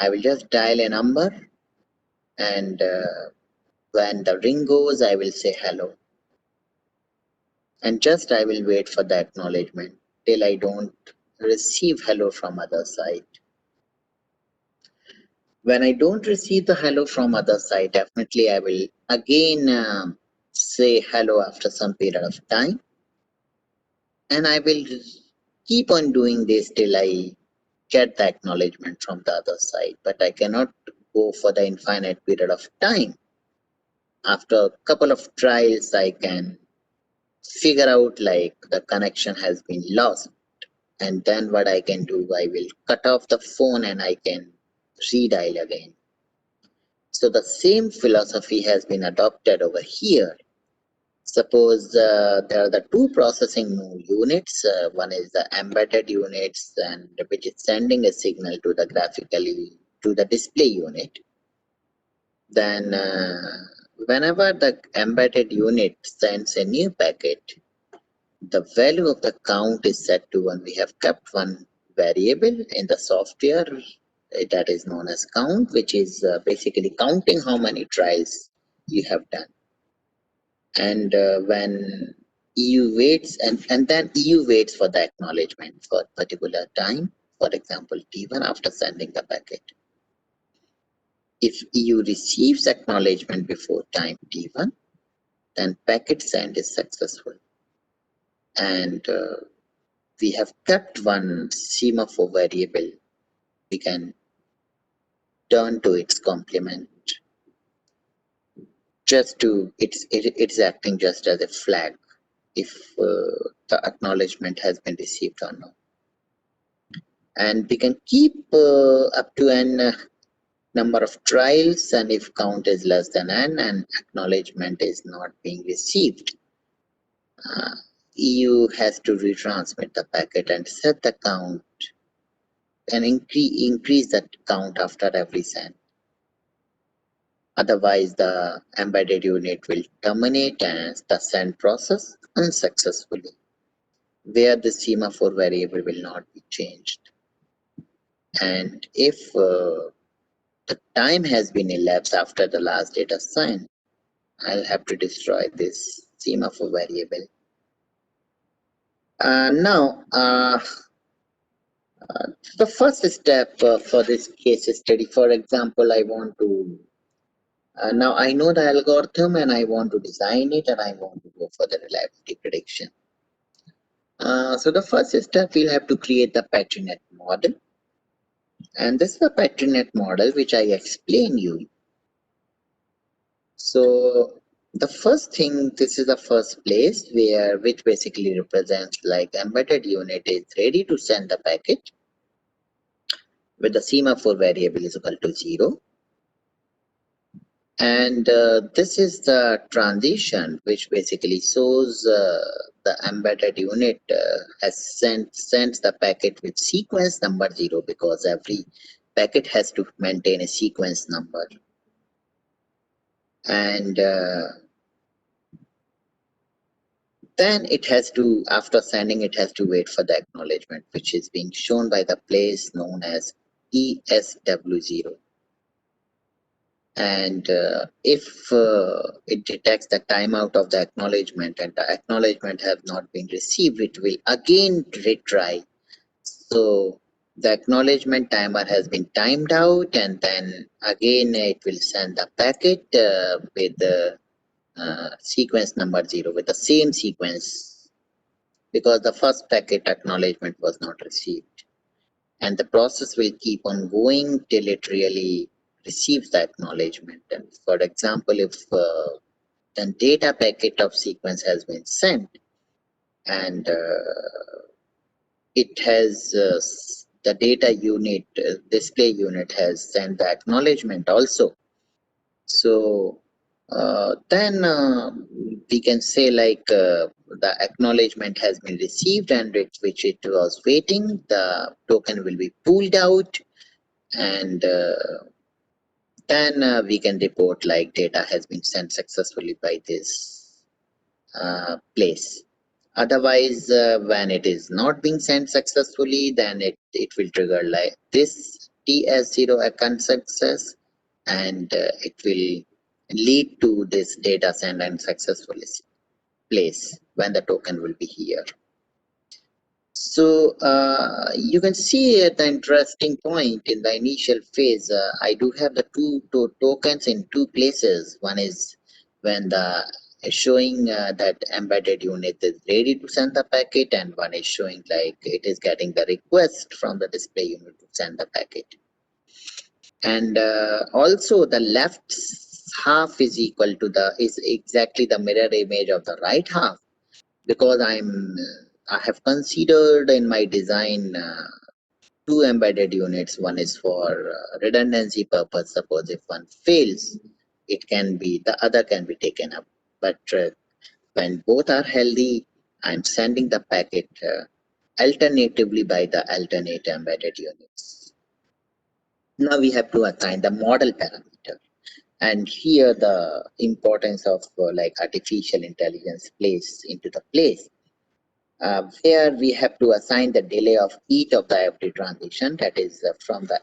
I will just dial a number, and when the ring goes, I will say hello. and just I will wait for the acknowledgement till I don't receive hello from other side. When I don't receive the hello from other side, definitely I will again say hello after some period of time, and I will keep on doing this till I get the acknowledgement from the other side. But I cannot go for the infinite period of time. After a couple of trials, I can figure out like the connection has been lost, and then what I can do, I will cut off the phone and I can redial again. So the same philosophy has been adopted over here. Suppose there are the two processing units. One is the embedded units, and which is sending a signal to the graphically to the display unit. Then whenever the embedded unit sends a new packet, the value of the count is set to 1. We have kept one variable in the software that is known as count, which is basically counting how many trials you have done. And when EU waits, and then EU waits for the acknowledgement for a particular time, for example, T1 after sending the packet. If EU receives acknowledgement before time T1, then packet send is successful. And we have kept one semaphore variable. We can turn to its complement just to it's acting just as a flag if the acknowledgement has been received or not. And we can keep up to n number of trials, and if count is less than n and acknowledgement is not being received, EU has to retransmit the packet and set the count and increase that count after every send. Otherwise, the embedded unit will terminate and the send process unsuccessfully, where the semaphore variable will not be changed. And if the time has been elapsed after the last data sign, I'll have to destroy this semaphore variable. Now, the first step for this case study, for example, I want to now I know the algorithm and I want to design it and I want to go for the reliability prediction. So the first step, we'll have to create the patternnet model. And this is the patternnet model which I explain you. So the first thing, this is the first place which basically represents like embedded unit is ready to send the packet with the semaphore variable is equal to 0. And this is the transition which basically shows the embedded unit has sends the packet with sequence number 0, because every packet has to maintain a sequence number. And then it has to, after sending, it has to wait for the acknowledgement, which is being shown by the place known as ESW0. And if it detects the timeout of the acknowledgement and the acknowledgement has not been received, it will again retry. So the acknowledgement timer has been timed out, and then again it will send the packet with the sequence number 0, with the same sequence, because the first packet acknowledgement was not received. And the process will keep on going till it really receives the acknowledgement. And for example, if the data packet of sequence has been sent and it has the data unit, display unit has sent the acknowledgement also. So then we can say like the acknowledgement has been received and which it was waiting, the token will be pulled out, and then we can report like data has been sent successfully by this place. Otherwise, when it is not being sent successfully, then it will trigger like this TS0 account success, and it will lead to this data sent unsuccessfully. place when the token will be here. So you can see at the interesting point in the initial phase, I do have the two tokens in two places. One is when the showing that embedded unit is ready to send the packet, and one is showing like it is getting the request from the display unit to send the packet. And also the left half is equal to the is exactly the mirror image of the right half, because I have considered in my design two embedded units. One is for redundancy purpose. Suppose if one fails, it can be the other can be taken up. But when both are healthy, I'm sending the packet alternatively by the alternate embedded units. Now we have to assign the model parameter. And here the importance of like artificial intelligence plays into the place. Here we have to assign the delay of each of the every transition, that is from the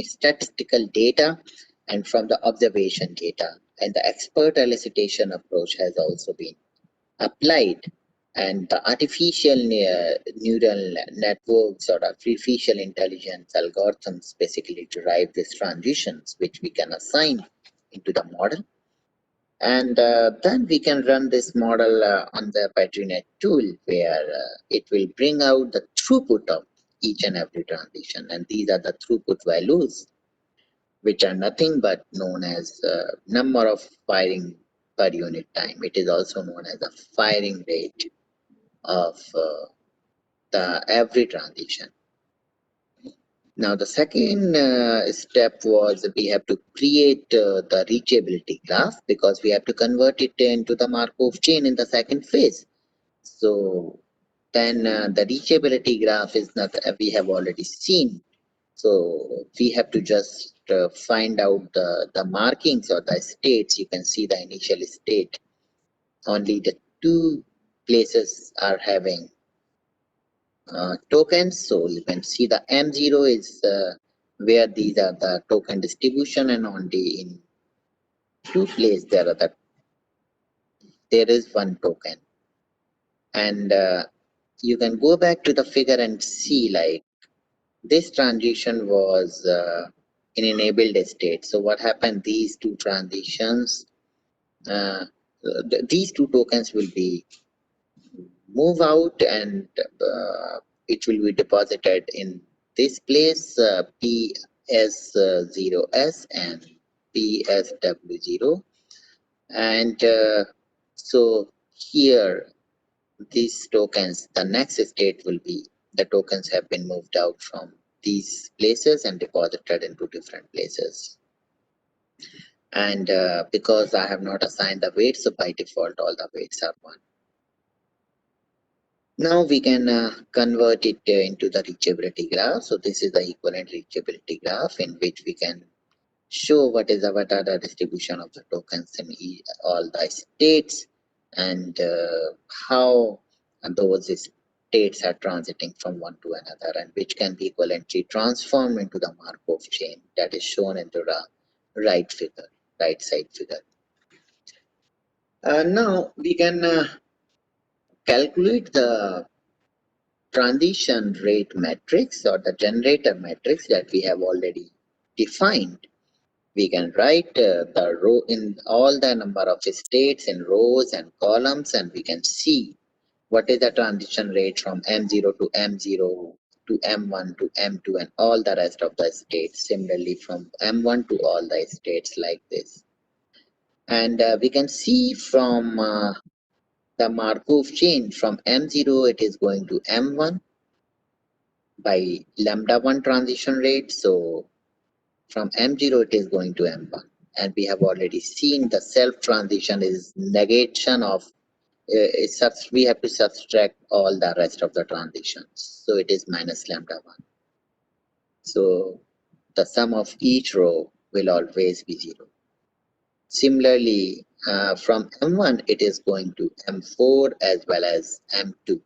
statistical data and from the observation data. And the expert elicitation approach has also been applied. And the artificial neural networks or artificial intelligence algorithms basically derive these transitions, which we can assign into the model. And then we can run this model on the BatteryNet tool, where it will bring out the throughput of each and every transition. And these are the throughput values, which are nothing but known as number of firing per unit time. It is also known as the firing rate of the every transition. Now, the second step was we have to create the reachability graph, because we have to convert it into the Markov chain in the second phase. So then the reachability graph is not, we have already seen. So we have to just find out the markings or the states. You can see the initial state. Only the two places are having tokens. So you can see the M0 is where these are the token distribution, and only in two places there is one token. And you can go back to the figure and see like this transition was in enabled state. So what happened? These two transitions, these two tokens will be move out, and it will be deposited in this place, PS0S and PSW0. And so here, these tokens, the next state will be the tokens have been moved out from these places and deposited into different places. And because I have not assigned the weights, so by default, all the weights are 1. Now we can convert it into the reachability graph. So this is the equivalent reachability graph in which we can show what are the distribution of the tokens in all the states, and how those states are transiting from one to another, and which can be equivalently transformed into the Markov chain that is shown into the right side figure. Now we can calculate the transition rate matrix or the generator matrix that we have already defined. We can write the row in all the number of states in rows and columns, and we can see what is the transition rate from M0 to M0 to M1 to M2 and all the rest of the states. Similarly, from M1 to all the states like this. And we can see from the Markov chain, from M0 it is going to M1 by lambda 1 transition rate. So from M0 it is going to M1, and we have already seen the self transition is negation of we have to subtract all the rest of the transitions, so it is minus lambda 1. So the sum of each row will always be 0. Similarly, from M1 it is going to M4 as well as M2.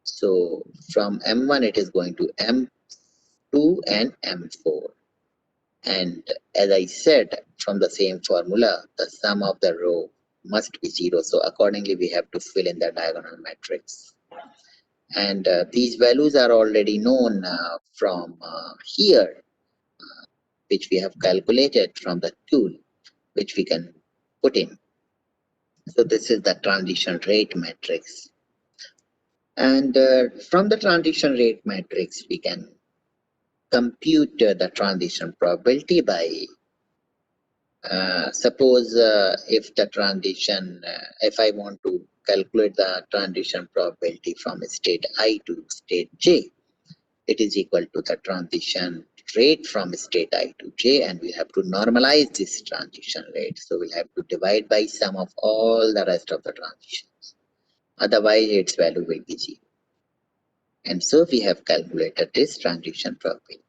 So from M1 it is going to M2 and M4. And as I said, from the same formula, the sum of the row must be 0. So accordingly, we have to fill in the diagonal matrix. And these values are already known from here, which we have calculated from the tool, which we can put in. So this is the transition rate matrix. And from the transition rate matrix, we can compute the transition probability by suppose if I want to calculate the transition probability from state I to state J, it is equal to the transition rate from state I to J, and we have to normalize this transition rate. So we'll have to divide by sum of all the rest of the transitions. Otherwise, its value will be 0. And so we have calculated this transition probability.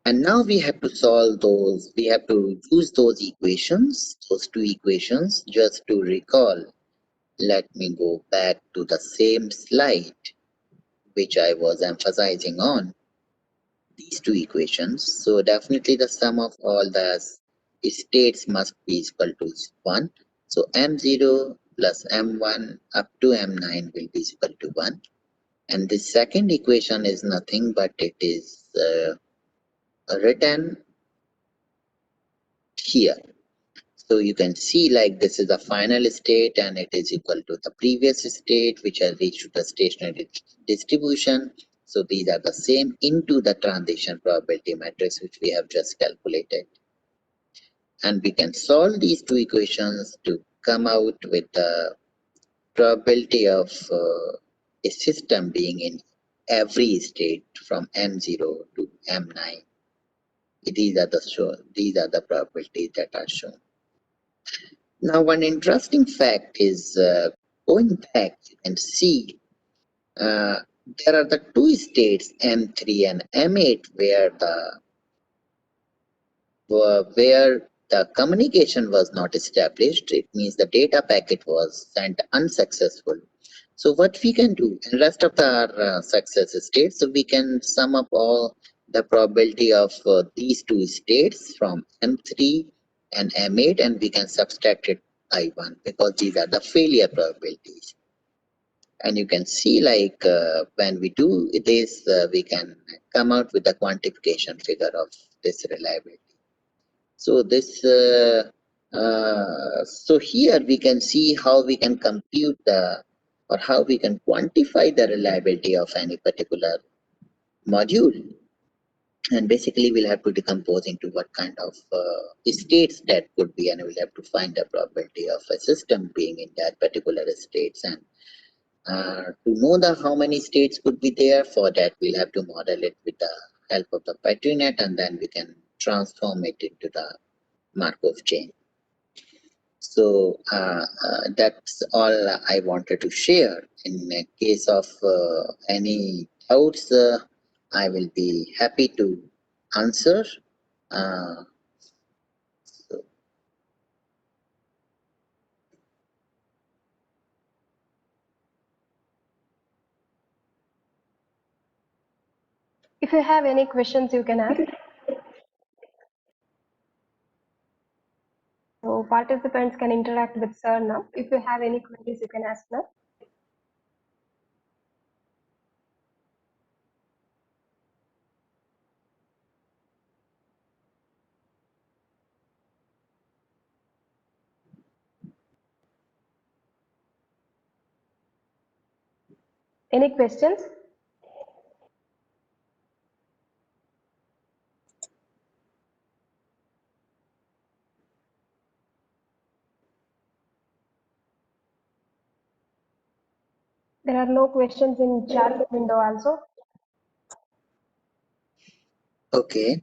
And now we have to solve those, we have to use those equations, those two equations, just to recall. Let me go back to the same slide, which I was emphasizing on these two equations. So definitely the sum of all the states must be equal to 1. So M0 plus M1 up to M9 will be equal to 1. And the second equation is nothing but it is written here. So you can see like this is the final state and it is equal to the previous state which has reached the stationary distribution. So these are the same into the transition probability matrix which we have just calculated. And we can solve these two equations to come out with the probability of a system being in every state from M0 to M9. These are the probabilities that are shown. Now, one interesting fact is going back, you can see there are the two states M3 and M8 where the communication was not established. It means the data packet was sent unsuccessful. So what we can do in rest of the success states, so we can sum up all the probability of these two states from M3 and M8 and we can subtract it I1 because these are the failure probabilities. And you can see like when we do this, we can come out with the quantification figure of this reliability. So this, so here we can see how we can compute or how we can quantify the reliability of any particular module. And basically we'll have to decompose into what kind of states that could be, and we'll have to find the probability of a system being in that particular states. And to know how many states could be there, for that we'll have to model it with the help of the Petri net, and then we can transform it into the Markov chain. So that's all I wanted to share. In case of any doubts, I will be happy to answer. Uh, so If you have any questions, you can ask. So participants can interact with sir now. If you have any queries, you can ask now. Any questions? There are no questions in chat window also. okay,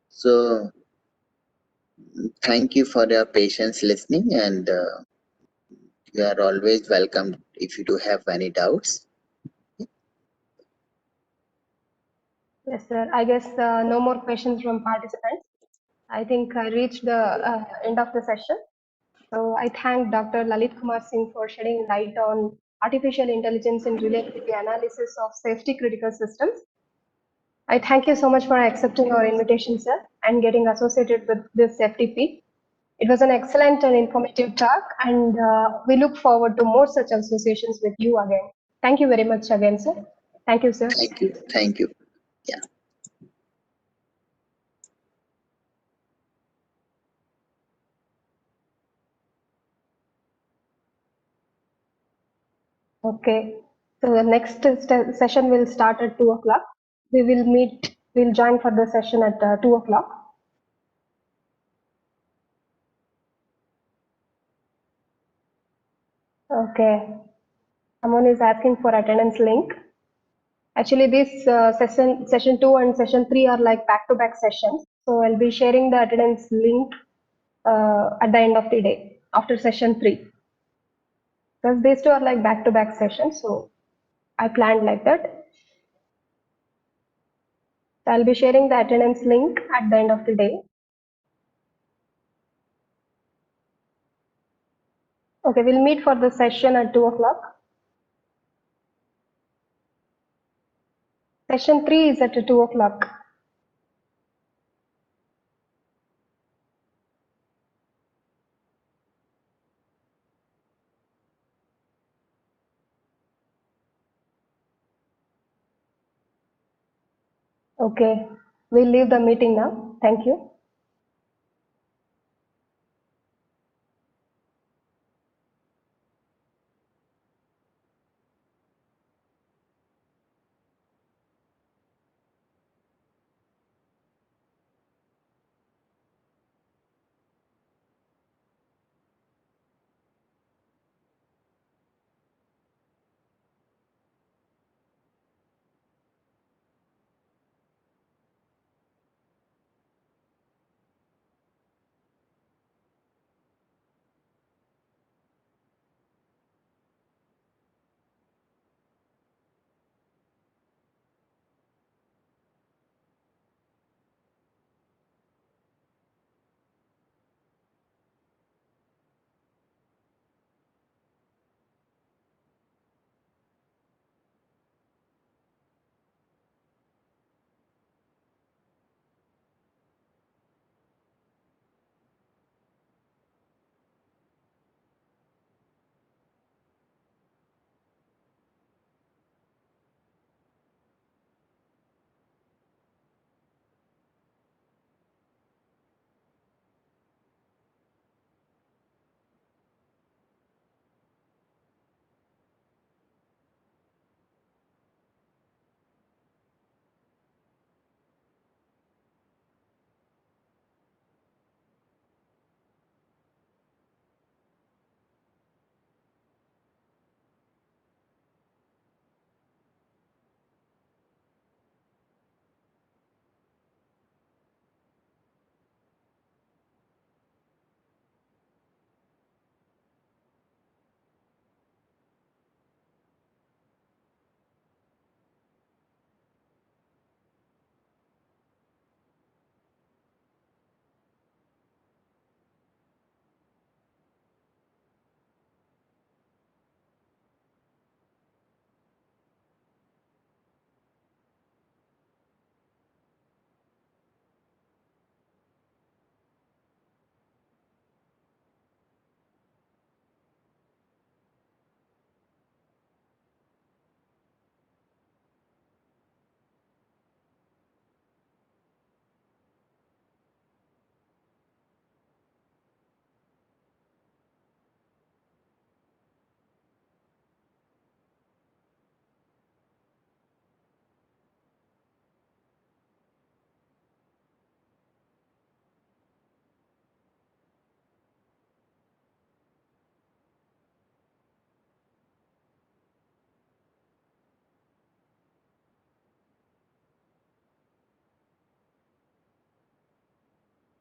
so thank you for your patience listening, and you are always welcome if you do have any doubts. Yes, sir. I guess no more questions from participants. I think I reached the end of the session. So I thank Dr. Lalit Kumar Singh for shedding light on artificial intelligence in reliability analysis of safety critical systems. I thank you so much for accepting our invitation, sir, and getting associated with this safety peak. It was an excellent and informative talk, and we look forward to more such associations with you again. Thank you very much again, sir. Thank you, sir. Thank you. Thank you. Yeah. Okay. So the next session will start at 2 o'clock. We will meet, we'll join for the session at 2 o'clock. Okay. Someone is asking for attendance link. Actually, this session 2 and session 3 are like back-to-back sessions. So I'll be sharing the attendance link at the end of the day after session 3. Because these two are like back-to-back sessions. So I planned like that. So I'll be sharing the attendance link at the end of the day. Okay, we'll meet for the session at 2 o'clock. Session 3 is at 2 o'clock. Okay, we'll leave the meeting now. Thank you.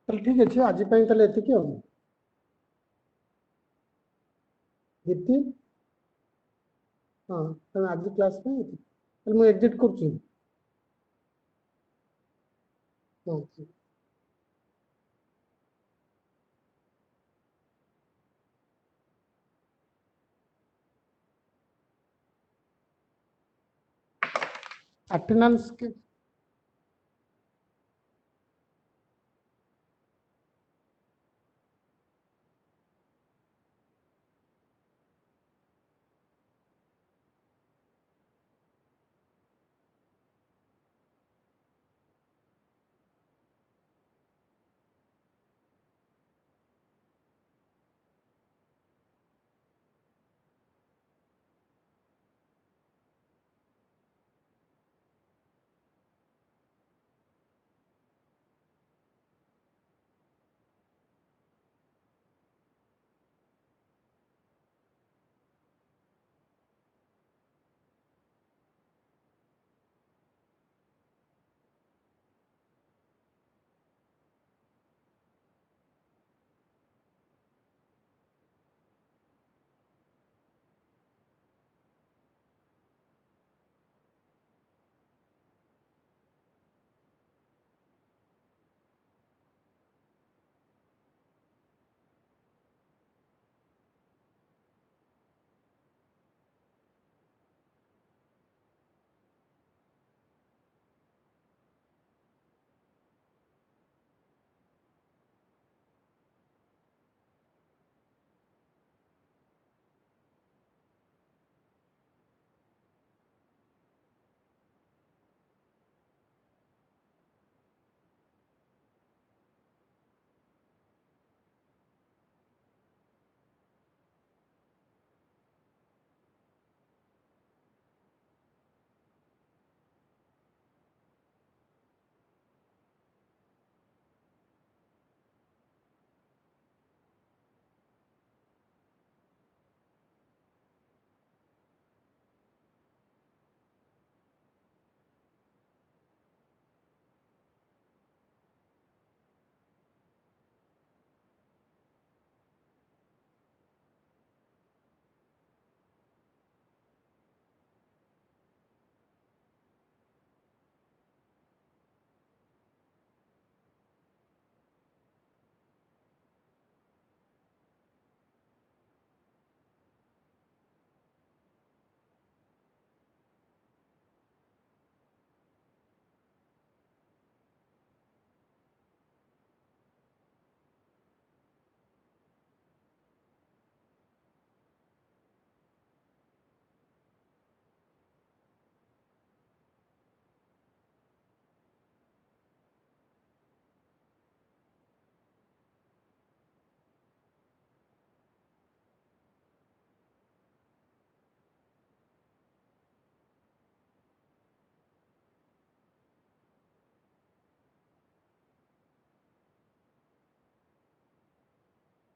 ତାହେଲେ ଠିକ୍ ଅଛି ଆଜି ପାଇଁ ତାହେଲେ ଏତିକି ଆଉ ଦୀପ୍ତି ହଁ ତାହେଲେ ଆଜି କ୍ଲାସ୍ ପାଇଁ ଏତିକି ତାହେଲେ ମୁଁ ଏକ୍ଜିଟ୍ କରୁଛି ହଁ attendance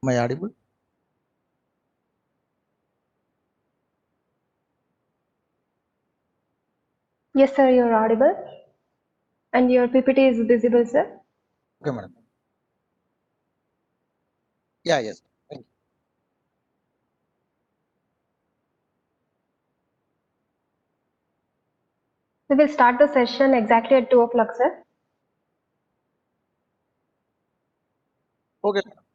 Am I audible? Yes, sir, you're audible. And your PPT is visible, sir. Okay, madam. Yeah, yes. Thank you. We will start the session exactly at 2 o'clock, sir. Okay, madam.